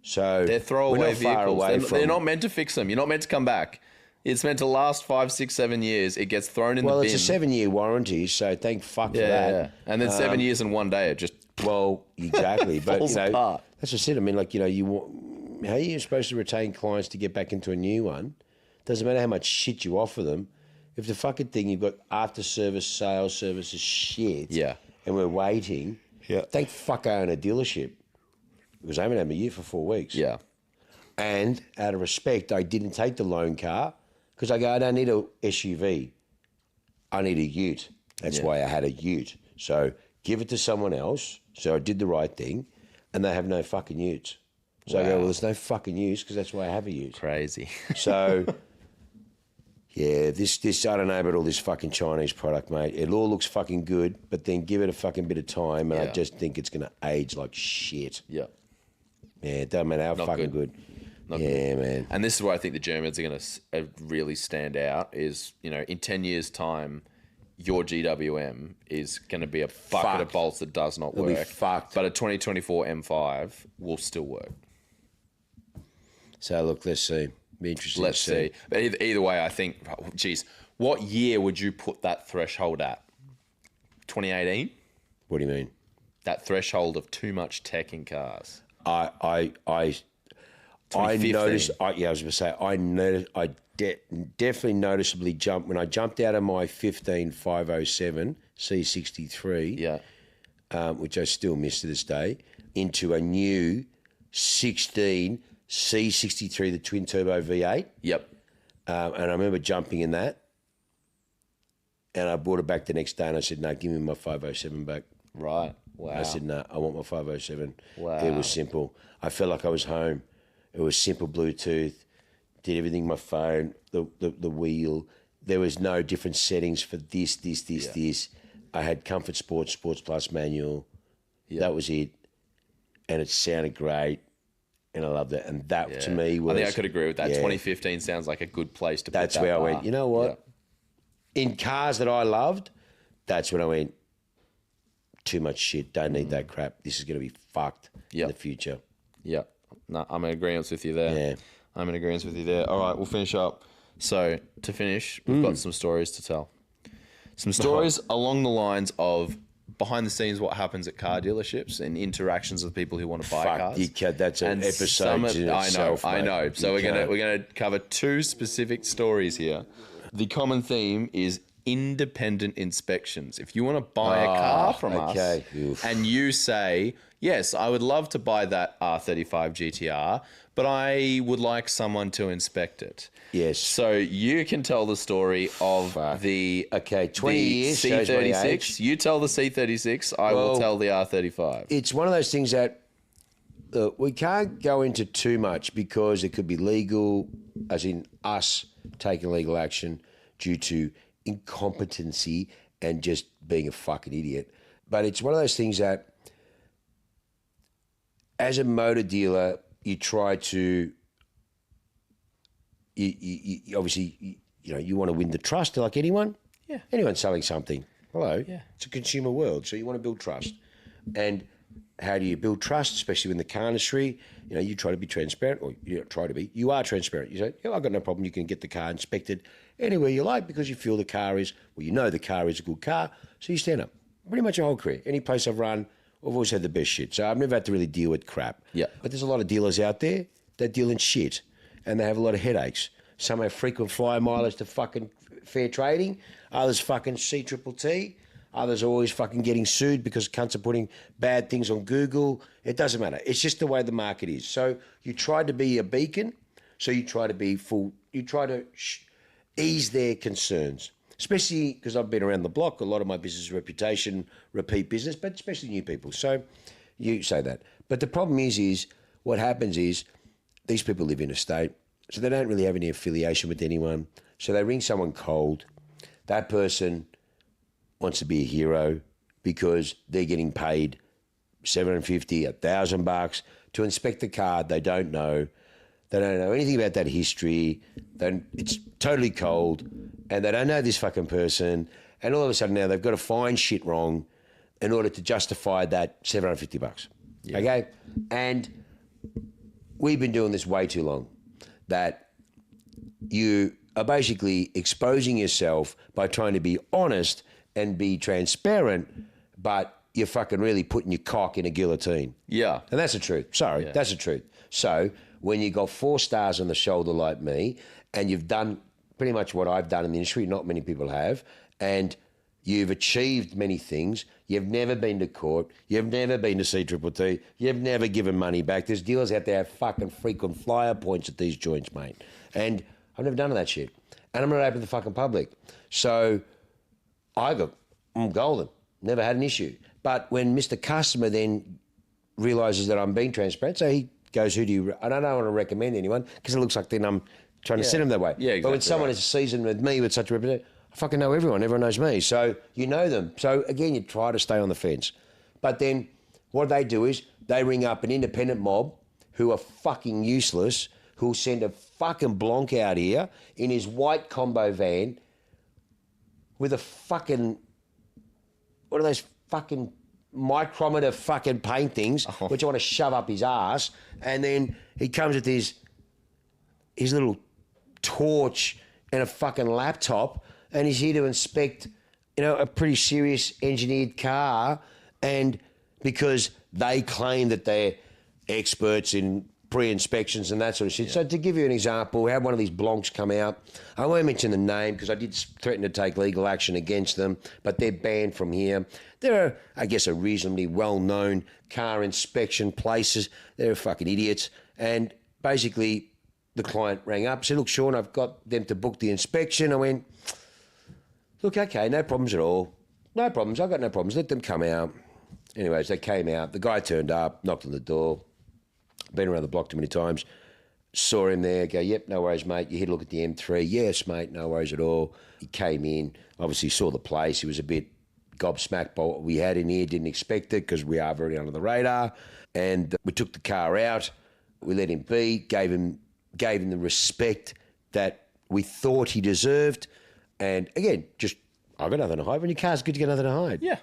So they're throwaway vehicles. They're not meant to fix them. You're not meant to come back. It's meant to last 5, 6, 7 years. It gets thrown in the bin. Well, it's a 7-year warranty, so thank fuck for that. Yeah. And then 7 years and 1 day, it just exactly. But falls apart. That's just it. I mean, how are you supposed to retain clients to get back into a new one? Doesn't matter how much shit you offer them. If the fucking thing you've got after service, sales service is shit. Yeah. And we're waiting. Yeah. Thank fuck I own a dealership. Because I haven't had my year for 4 weeks. Yeah. And out of respect, I didn't take the loan car because I don't need a SUV. I need a ute. That's why I had a ute. So give it to someone else. So I did the right thing. And they have no fucking utes. So I go, well, there's no fucking use because that's why I have a ute. Crazy. So, this I don't know about all this fucking Chinese product, mate. It all looks fucking good, but then give it a fucking bit of time and I just think it's going to age like shit. Yeah. Yeah, it doesn't matter how Not fucking good. Not good. Man. And this is where I think the Germans are going to really stand out is, in 10 years' time, your GWM is going to be a bucket of bolts that does not work. It'll be fucked. But a 2024 M5 will still work. So, look, let's see. Be interesting Let's see. But either way, I think, what year would you put that threshold at? 2018? What do you mean? That threshold of too much tech in cars. I noticed. I was going to say. I noticed. Definitely noticeably jumped when I jumped out of my 15507 C63. Which I still miss to this day, into a new 16 C63, the twin turbo V8. Yep. And I remember jumping in that, and I brought it back the next day, and I said, "No, give me my 507 back." Right. Wow. I said, no, I want my 507. Wow. It was simple. I felt like I was home. It was simple Bluetooth, did everything on my phone, the wheel. There was no different settings for this. I had Comfort Sports Plus manual. Yeah. That was it. And it sounded great. And I loved it. And that to me was... I think I could agree with that. 2015 sounds like a good place to put that That's where I went, you know what? In cars that I loved, that's when I went, too much shit. Don't need that crap. This is going to be fucked in the future. Yeah. No, I'm in agreement with you there. Yeah. I'm in agreement with you there. All right, we'll finish up. So, to finish, we've got some stories to tell. Some stories along the lines of behind the scenes what happens at car dealerships and interactions with people who want to buy cars. You can't, that's an episode in itself, I know. mate. So You we're gonna cover two specific stories here. The common theme is independent inspections. If you want to buy a car from us and you say, yes, I would love to buy that R35 GTR, but I would like someone to inspect it. Yes. So you can tell the story of the 20 years shows my age. C36. You tell the C36. I will tell the R35. It's one of those things that we can't go into too much because it could be legal, as in us taking legal action due to incompetency and just being a fucking idiot. But it's one of those things that as a motor dealer, you try to, you obviously, you want to win the trust like anyone. Yeah. Anyone selling something. Hello. Yeah. It's a consumer world, so you want to build trust. And how do you build trust, especially in the car industry? You try to be transparent, or you don't try to be. You are transparent. You say, I've got no problem. You can get the car inspected anywhere you like because you feel the car is, the car is a good car, so you stand up. Pretty much a whole career. Any place I've run, I've always had the best shit. So I've never had to really deal with crap. Yeah. But there's a lot of dealers out there that deal in shit, and they have a lot of headaches. Some have frequent flyer mileage to fucking fair trading. Others fucking C-triple-T. Others are always fucking getting sued because cunts are putting bad things on Google. It doesn't matter. It's just the way the market is. So you try to be a beacon. So you try to be full. You try to ease their concerns, especially because I've been around the block. A lot of my business is reputation, repeat business, but especially new people. So you say that. But the problem is what happens is these people live in a state, so they don't really have any affiliation with anyone. So they ring someone cold. That person wants to be a hero because they're getting paid $750, $1,000 to inspect the car. They don't know. They don't know anything about that history. It's totally cold, and they don't know this fucking person. And all of a sudden now they've got to find shit wrong in order to justify that $750. Yeah. Okay? And we've been doing this way too long, that you are basically exposing yourself by trying to be honest and be transparent, but you're fucking really putting your cock in a guillotine. Yeah. And that's the truth. Sorry, that's the truth. So when you got 4 stars on the shoulder like me, and you've done pretty much what I've done in the industry, not many people have, and you've achieved many things, you've never been to court, you've never been to C-triple-T, you've never given money back. There's dealers out there have fucking frequent flyer points at these joints, mate. And I've never done that shit. And I'm not open to the fucking public. So I'm golden. Never had an issue. But when Mr. Customer then realises that I'm being transparent, so he goes, I don't want to recommend anyone because it looks like then I'm trying to send them that way. Yeah, exactly. But when someone is seasoned with me with such a reputation, I fucking know everyone. Everyone knows me. So you know them. So again, you try to stay on the fence. But then what they do is they ring up an independent mob who are fucking useless, who'll send a fucking Blanc out here in his white combo van with a fucking, what are those fucking micrometer fucking paint things, which I want to shove up his ass. And then he comes with his little torch and a fucking laptop, and he's here to inspect, a pretty serious engineered car. And because they claim that they're experts in pre-inspections and that sort of shit. Yeah. So to give you an example, we had one of these Blancs come out. I won't mention the name because I did threaten to take legal action against them, but they're banned from here. They're, I guess, a reasonably well-known car inspection places. They're fucking idiots. And basically the client rang up, said, look, Sean, I've got them to book the inspection. I went, look, okay, no problems at all. No problems. I've got no problems. Let them come out. Anyways, they came out. The guy turned up, knocked on the door. Been around the block too many times. Saw him there, go, yep, no worries, mate. You hit a look at the M3. Yes, mate, no worries at all. He came in, obviously saw the place. He was a bit gobsmacked by what we had in here, didn't expect it because we are very under the radar. And we took the car out. We let him be, gave him the respect that we thought he deserved. And again, just, I've got nothing to hide. When your car's good, you got nothing to hide. Yeah.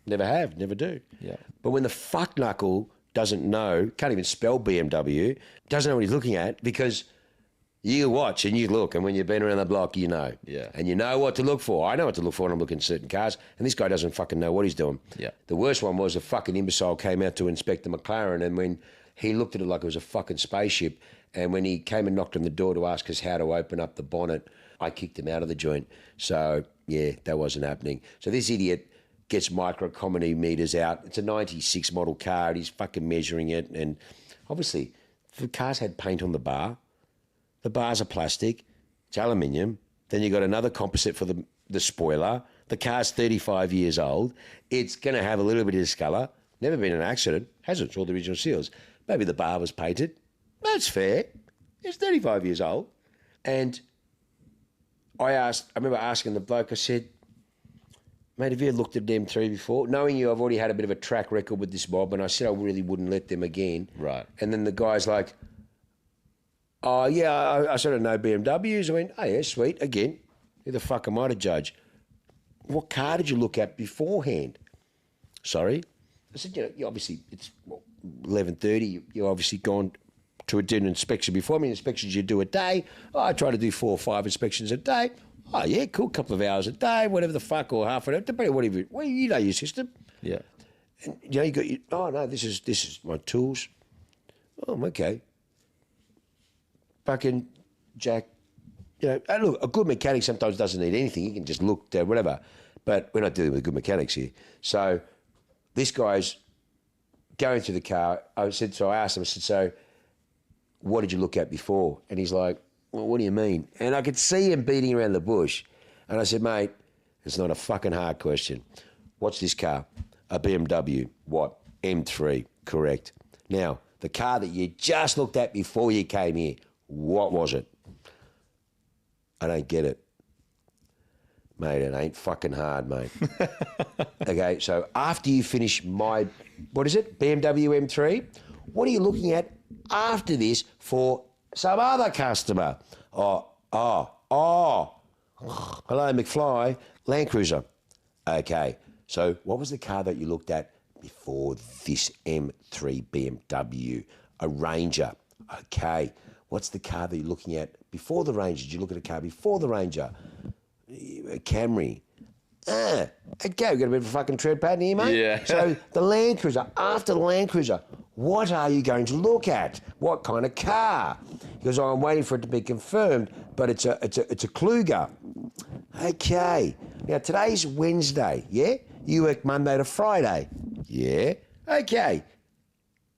Never have, never do. Yeah. But when the fuck knuckle doesn't know, can't even spell BMW, doesn't know what he's looking at, because you watch and you look, and when you've been around the block, you know. Yeah. And you know what to look for. I know what to look for when I'm looking at certain cars, and this guy doesn't fucking know what he's doing. Yeah. The worst one was a fucking imbecile came out to inspect the McLaren, and when he looked at it like it was a fucking spaceship, and when he came and knocked on the door to ask us how to open up the bonnet, I kicked him out of the joint. So, yeah, that wasn't happening. So this idiot gets micrometers out. It's a 96 model car, and he's fucking measuring it. And obviously, the car's had paint on the bar. The bars are plastic. It's aluminium. Then you got another composite for the spoiler. The car's 35 years old. It's going to have a little bit of discolour. Never been in an accident. Hasn't. It's all the original seals. Maybe the bar was painted. That's fair. It's 35 years old. And I remember asking the bloke, I said, mate, have you ever looked at an M3 before? Knowing you, I've already had a bit of a track record with this mob, and I said I really wouldn't let them again. Right. And then the guy's like, oh, yeah, I sort of know BMWs. I went, oh, yeah, sweet. Again, who the fuck am I to judge? What car did you look at beforehand? Sorry? I said, you obviously, it's 11:30. You've obviously gone to a dinner inspection before. I mean, inspections you do a day. Oh, I try to do 4 or 5 inspections a day. Oh, yeah, cool, couple of hours a day, whatever the fuck, or half an hour, depending on whatever. Well, you know your system. Yeah. And, you got your, oh, no, this is my tools. Oh, okay. Fucking Jack, look, a good mechanic sometimes doesn't need anything. He can just look, whatever. But we're not dealing with good mechanics here. So this guy's going through the car. I asked him, so what did you look at before? And he's like, well, what do you mean? And I could see him beating around the bush. And I said, mate, it's not a fucking hard question. What's this car? A BMW. What? M3. Correct. Now, the car that you just looked at before you came here, what was it? I don't get it. Mate, it ain't fucking hard, mate. Okay, so after you finish my, what is it, BMW M3, what are you looking at after this for some other customer? Hello, McFly, Land Cruiser. Okay, so what was the car that you looked at before this M3 BMW? A Ranger. Okay, what's the car that you're looking at before the Ranger? Did you look at a car before the Ranger? A Camry. Okay, we've got a bit of a fucking tread pattern here, mate. Yeah. So the Land Cruiser, after the Land Cruiser, what are you going to look at? What kind of car? Because I'm waiting for it to be confirmed, but it's a Kluger. Okay. Now today's Wednesday, yeah? You work Monday to Friday. Yeah. Okay.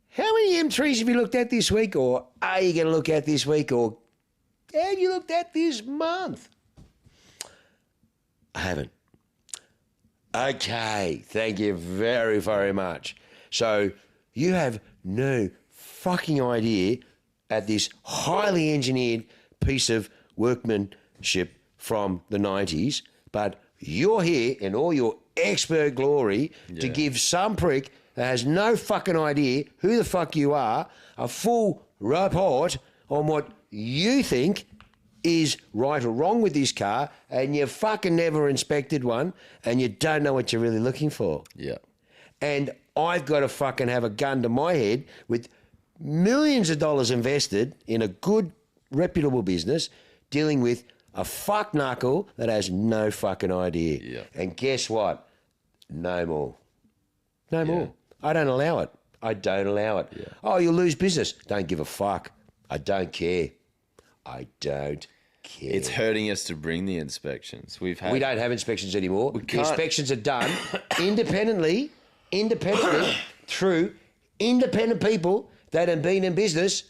How many M3s have you looked at this week, or are you going to look at this week, or have you looked at this month? I haven't. Okay, thank you very, very much. So you have no fucking idea at this highly engineered piece of workmanship from the 90s, but you're here in all your expert glory to give some prick that has no fucking idea who the fuck you are a full report on what you think is right or wrong with this car, and you fucking never inspected one, and you don't know what you're really looking for. Yeah. And I've got to fucking have a gun to my head with millions of dollars invested in a good, reputable business dealing with a fuck knuckle that has no fucking idea. Yeah. And guess what? No more. No more. I don't allow it. I don't allow it. Yeah. Oh, you'll lose business. Don't give a fuck. I don't care. I don't care. It's hurting us to bring the inspections. We don't have inspections anymore. The can't- inspections are done independently through independent people that have been in business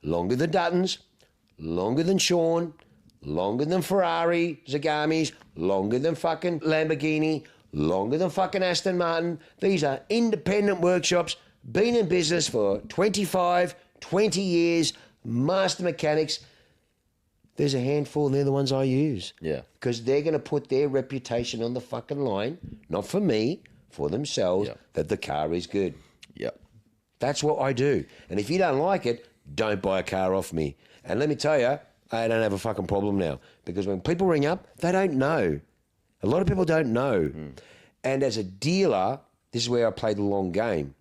longer than Duttons, longer than Sean, longer than Ferrari, Zagamis, longer than fucking Lamborghini, longer than fucking Aston Martin. These are independent workshops, been in business for 25, 20 years, master mechanics. There's a handful, and they're the ones I use. Yeah. Because they're going to put their reputation on the fucking line, not for me, for themselves, that the car is good. Yep. That's what I do. And if you don't like it, don't buy a car off me. And let me tell you, I don't have a fucking problem now. Because when people ring up, they don't know. A lot of people don't know. And as a dealer, this is where I play the long game.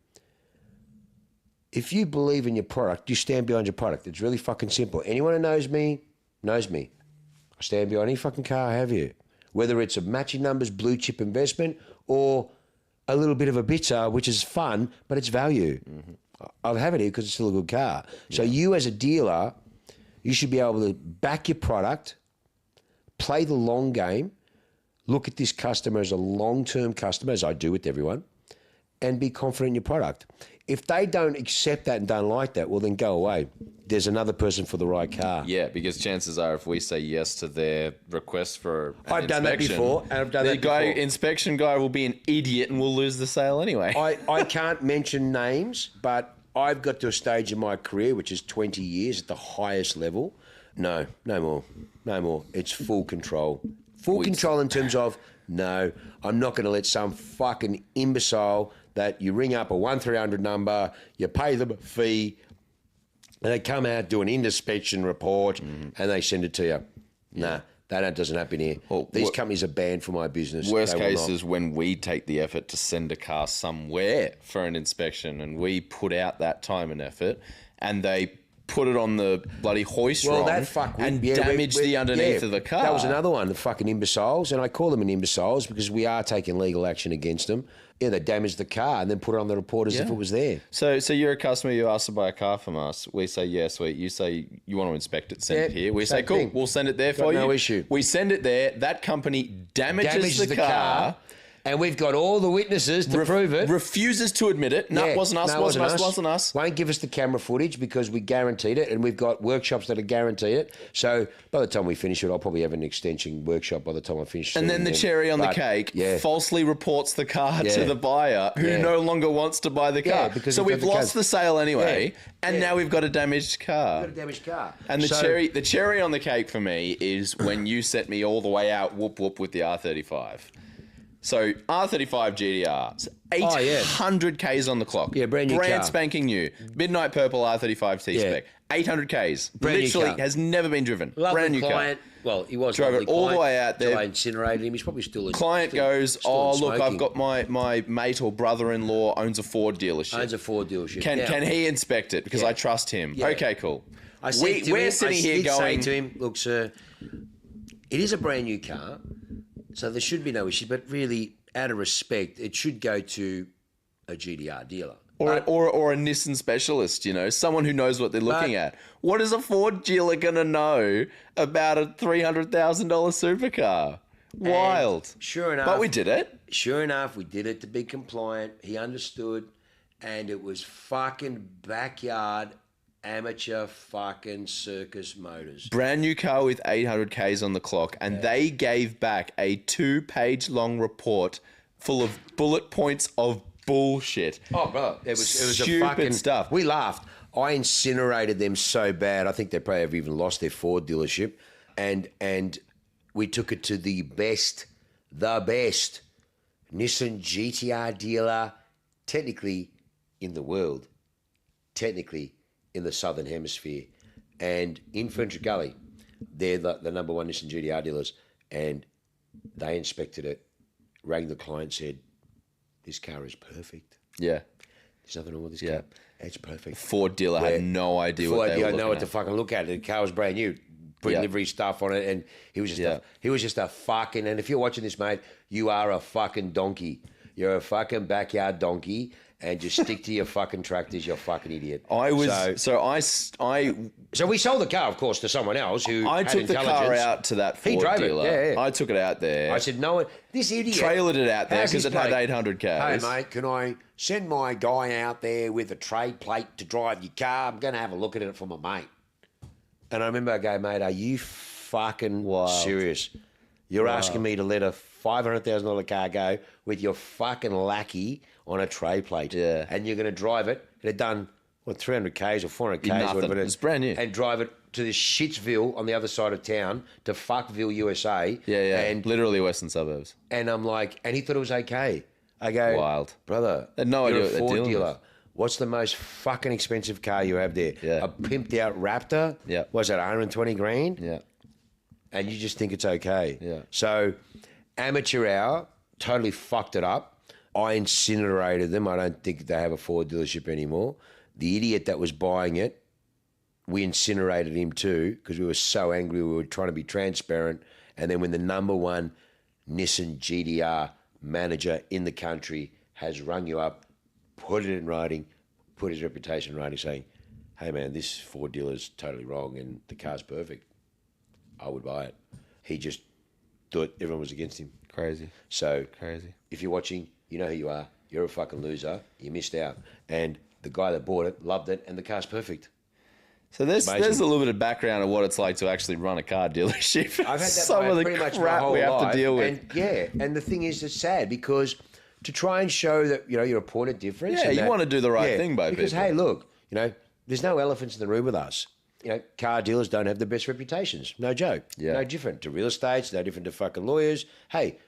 If you believe in your product, you stand behind your product. It's really fucking simple. Anyone who knows me knows me. I stand behind any fucking car I have here. Whether it's a matching numbers blue chip investment or a little bit of a bitter, which is fun, but it's value. Mm-hmm. I'll have it here because it's still a good car. Yeah. So you as a dealer, you should be able to back your product, play the long game, look at this customer as a long-term customer, as I do with everyone, and be confident in your product. If they don't accept that and don't like that, well, then go away. There's another person for the right car. Yeah, because chances are if we say yes to their request for I've done that before, and I've done that before. The inspection guy will be an idiot and we'll lose the sale anyway. I can't mention names, but I've got to a stage in my career, which is 20 years at the highest level. No more. It's full control. Full control in terms of, no, I'm not going to let some fucking imbecile that you ring up a 1300 number, you pay them a fee, and they come out, do an inspection report, and they send it to you. Nah, that doesn't happen here. Well, these companies are banned from my business. Worst case is when we take the effort to send a car somewhere for an inspection and we put out that time and effort and they put it on the bloody hoist wrong and damage the underneath of the car. That was another one, the fucking imbeciles, and I call them imbeciles because we are taking legal action against them. Yeah, they damaged the car and then put it on the report as if it was there. So you're a customer, you ask to buy a car from us. We say, yeah, sweet. You say you want to inspect it, send it here. We say, cool, we'll send it there for you. No issue. We send it there. That company damages the car. And we've got all the witnesses to prove it. Refuses to admit it. No, it wasn't us, wasn't us. Won't give us the camera footage because we guaranteed it, and we've got workshops that are guaranteed it. So by the time we finish it, I'll probably have an extension workshop by the time I finish. And then the cherry on the cake falsely reports the car to the buyer who no longer wants to buy the car. So we've lost the sale anyway, and now we've got a damaged car. And the cherry on the cake for me is when you set me all the way out, whoop, whoop, with the R35. So R35 GTR, so 800 Ks on the clock. Yeah, brand new car. Brand spanking new. Midnight purple R35 T-Spec. 800 Ks. Brand Literally has never been driven. Lovely brand new client. car. Well, he was drove it all the way out there. I incinerated him. He's probably still in. Client goes, look, I've got my mate or brother-in-law owns a Ford dealership. Can he inspect it? Because I trust him. Yeah. Okay, cool. We're sitting here going to him, look, sir, it is a brand new car. So there should be no issue, but really, out of respect, it should go to a GTR dealer. Or a Nissan specialist, someone who knows what they're looking at. What is a Ford dealer going to know about a $300,000 supercar? Wild. Sure enough. But we did it. Sure enough, we did it to be compliant. He understood, and it was fucking backyard amateur fucking circus motors. Brand new car with 800 Ks on the clock, and they gave back a 2-page long report full of bullet points of bullshit. Oh, bro, it was stupid a fucking stuff. We laughed. I incinerated them so bad. I think they probably have even lost their Ford dealership, and we took it to the best Nissan GTR dealer, technically in the world, technically in the Southern Hemisphere, and in French Gully, they're the number one Nissan GTR dealers, and they inspected it, rang the client, said, this car is perfect. Yeah. There's nothing wrong with this car. It's perfect. Ford dealer had no idea what they were looking at. know what to fucking look at. The car was brand new, put livery stuff on it, and he was just a fucking, and if you're watching this, mate, you are a fucking donkey. You're a fucking backyard donkey. And just stick to your fucking tractors, you fucking idiot. So we sold the car, of course, to someone else who I had took the car out to that Ford dealer. It. I took it out there. I said, no, this idiot. Trailered it out there because it had 800 Ks. Hey, mate, can I send my guy out there with a trade plate to drive your car? I'm going to have a look at it for my mate. And I remember I go, mate, are you fucking serious? You're asking me to let a $500,000 car go with your fucking lackey on a tray plate. Yeah. And you're going to drive it. It had done, 300 Ks or 400 Ks. Nothing. It's brand new. And drive it to this Shitsville on the other side of town, to Fuckville, USA. Yeah. And literally western suburbs. And I'm like, and he thought it was okay. I go, wild. Brother, they had no idea you're what a Ford they're dealing dealer. with. What's the most fucking expensive car you have there? Yeah. A pimped out Raptor? Yeah. Was that 120 grand? Yeah. And you just think it's okay. Yeah. So amateur hour totally fucked it up. I incinerated them. I don't think they have a Ford dealership anymore. The idiot that was buying it, we incinerated him too because we were so angry. We were trying to be transparent. And then when the number one Nissan GDR manager in the country has rung you up, put it in writing, put his reputation in writing saying, hey man, this Ford dealer's totally wrong and the car's perfect, I would buy it. He just thought everyone was against him. Crazy. So Crazy. if you're watching, you know who you are. You're a fucking loser. You missed out. And the guy that bought it loved it and the car's perfect. So there's a little bit of background of what it's like to actually run a car dealership. I've had that Some of the pretty much my crap whole we have life. to deal with. And yeah, and the thing is, it's sad because to try and show that, you know, you're a point of difference. Yeah, and you that, want to do the right thing by because, people. hey, look, you know, there's no elephants in the room with us. You know, car dealers don't have the best reputations. No joke. Yeah. No different to real estates, no different to fucking lawyers. Hey,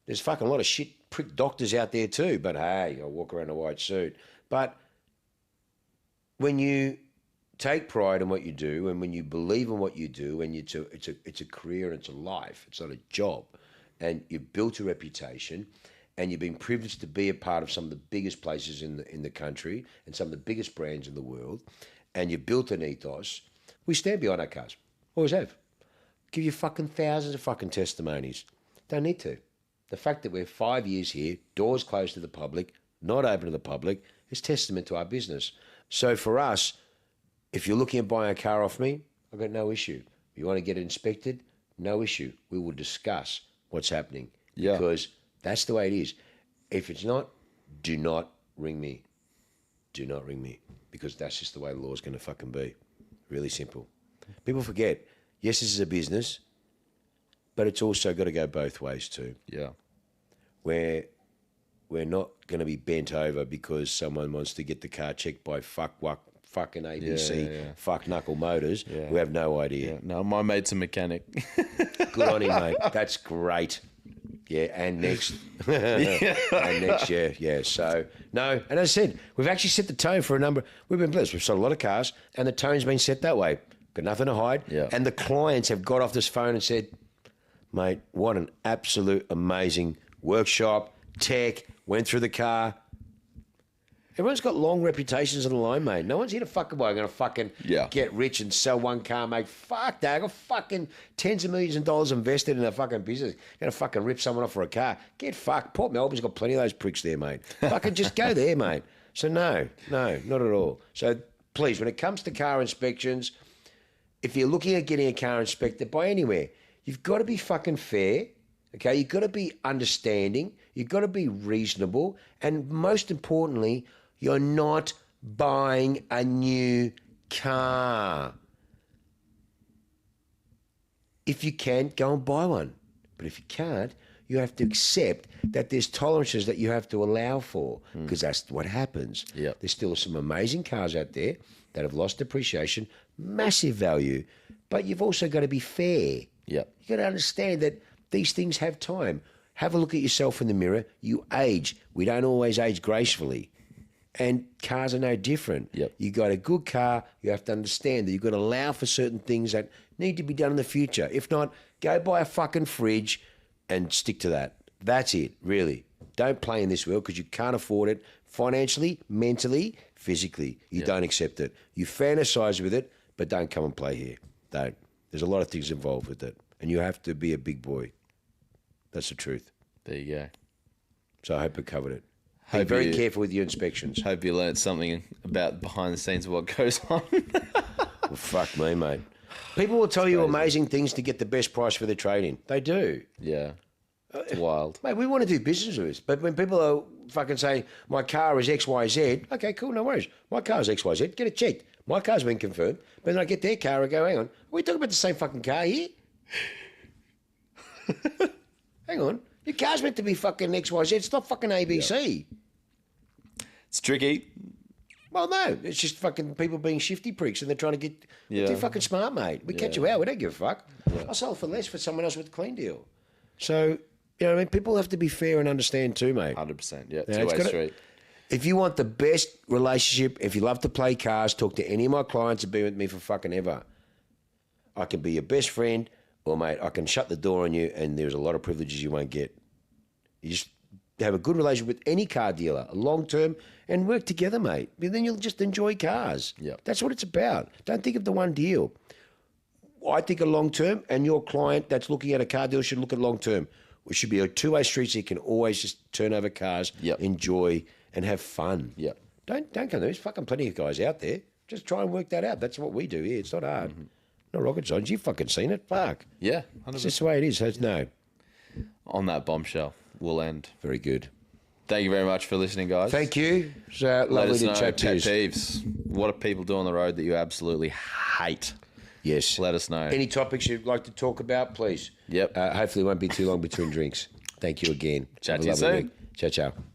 there's fucking a lot of shit prick doctors out there too, but hey, I walk around in a white suit. But when you take pride in what you do and when you believe in what you do and it's a career and it's a life, it's not a job, and you've built a reputation and you've been privileged to be a part of some of the biggest places in the country and some of the biggest brands in the world, and you've built an ethos, we stand behind our cars. Always have. Give you fucking thousands of fucking testimonies. Don't need to. The fact that we're 5 years here, doors closed to the public, not open to the public, is testament to our business. So for us, if you're looking at buying a car off me, I've got no issue. If you want to get it inspected, no issue. We will discuss what's happening. Yeah. Because that's the way it is. If it's not, do not ring me. Do not ring me. Because that's just the way the law's going to fucking be. Really simple. People forget, yes, this is a business, but it's also got to go both ways too. Yeah. Where we're not going to be bent over because someone wants to get the car checked by fucking ABC, fuck knuckle motors who have no idea. Yeah. No, my mate's a mechanic. Good on him, mate. That's great. Yeah, and next. And next, yeah. So, no, and as I said, we've actually set the tone for a number. We've been blessed. We've sold a lot of cars, and the tone's been set that way. Got nothing to hide. Yeah. And the clients have got off this phone and said, mate, what an absolute amazing workshop, tech, went through the car. Everyone's got long reputations on the line, mate. No one's here to fucking buy. Going to fucking get rich and sell one car, mate. Fuck that. I got fucking tens of millions of dollars invested in a fucking business. Going to fucking rip someone off for a car. Get fucked. Port Melbourne's got plenty of those pricks there, mate. Fucking just go there, mate. So no, not at all. So please, when it comes to car inspections, if you're looking at getting a car inspected by anywhere, you've got to be fucking fair. Okay, you've got to be understanding. You've got to be reasonable. And most importantly, you're not buying a new car. If you can, go and buy one. But if you can't, you have to accept that there's tolerances that you have to allow for, because that's what happens. Yep. There's still some amazing cars out there that have lost appreciation, massive value, but you've also got to be fair. Yep. You got to understand that these things have time. Have a look at yourself in the mirror. You age. We don't always age gracefully. And cars are no different. Yep. You got a good car, you have to understand that you've got to allow for certain things that need to be done in the future. If not, go buy a fucking fridge and stick to that. That's it, really. Don't play in this world because you can't afford it financially, mentally, physically. You don't accept it. You fantasize with it, but don't come and play here. Don't. There's a lot of things involved with it. And you have to be a big boy. That's the truth. There you go. So I hope I covered it. Be very careful with your inspections. Hope you learned something about behind the scenes of what goes on. Well, fuck me, mate. People will tell you amazing things to get the best price for their trade-in. They do. Yeah. It's wild. Mate, we want to do business with this. But when people are fucking saying, my car is XYZ, okay, cool, no worries. My car's XYZ, get it checked. My car's been confirmed. But then I get their car and go, hang on, are we talking about the same fucking car here? Hang on. Your car's meant to be fucking XYZ. It's not fucking ABC. It's tricky. Well, no. It's just fucking people being shifty pricks and they're trying to get... Yeah. They're fucking smart, mate. We catch you out. We don't give a fuck. Yeah. I'll sell for less for someone else with a clean deal. So, you know what I mean? People have to be fair and understand too, mate. 100%. Yeah, two-way street. If you want the best relationship, if you love to play cars, talk to any of my clients and be with me for fucking ever. I can be your best friend, or, mate, I can shut the door on you and there's a lot of privileges you won't get. You just have a good relationship with any car dealer, long term, and work together, mate. And then you'll just enjoy cars. Yep. That's what it's about. Don't think of the one deal. I think a long term, and your client that's looking at a car deal should look at long term. We should be a two-way street so you can always just turn over cars, enjoy, and have fun. Yep. Don't come there. There's fucking plenty of guys out there. Just try and work that out. That's what we do here. It's not hard. Not rocket science. You've fucking seen it. Fuck. Yeah. 100%. It's just the way it is. So no. On that bombshell, we'll end. Very good. Thank you very much for listening, guys. Thank you. It's Let lovely us to know chat to pet you. peeves. What do people do on the road that you absolutely hate? Yes. Let us know. Any topics you'd like to talk about, please. Yep. Hopefully it won't be too long between drinks. Thank you again. Chat Have a to you lovely soon. week. Ciao, ciao.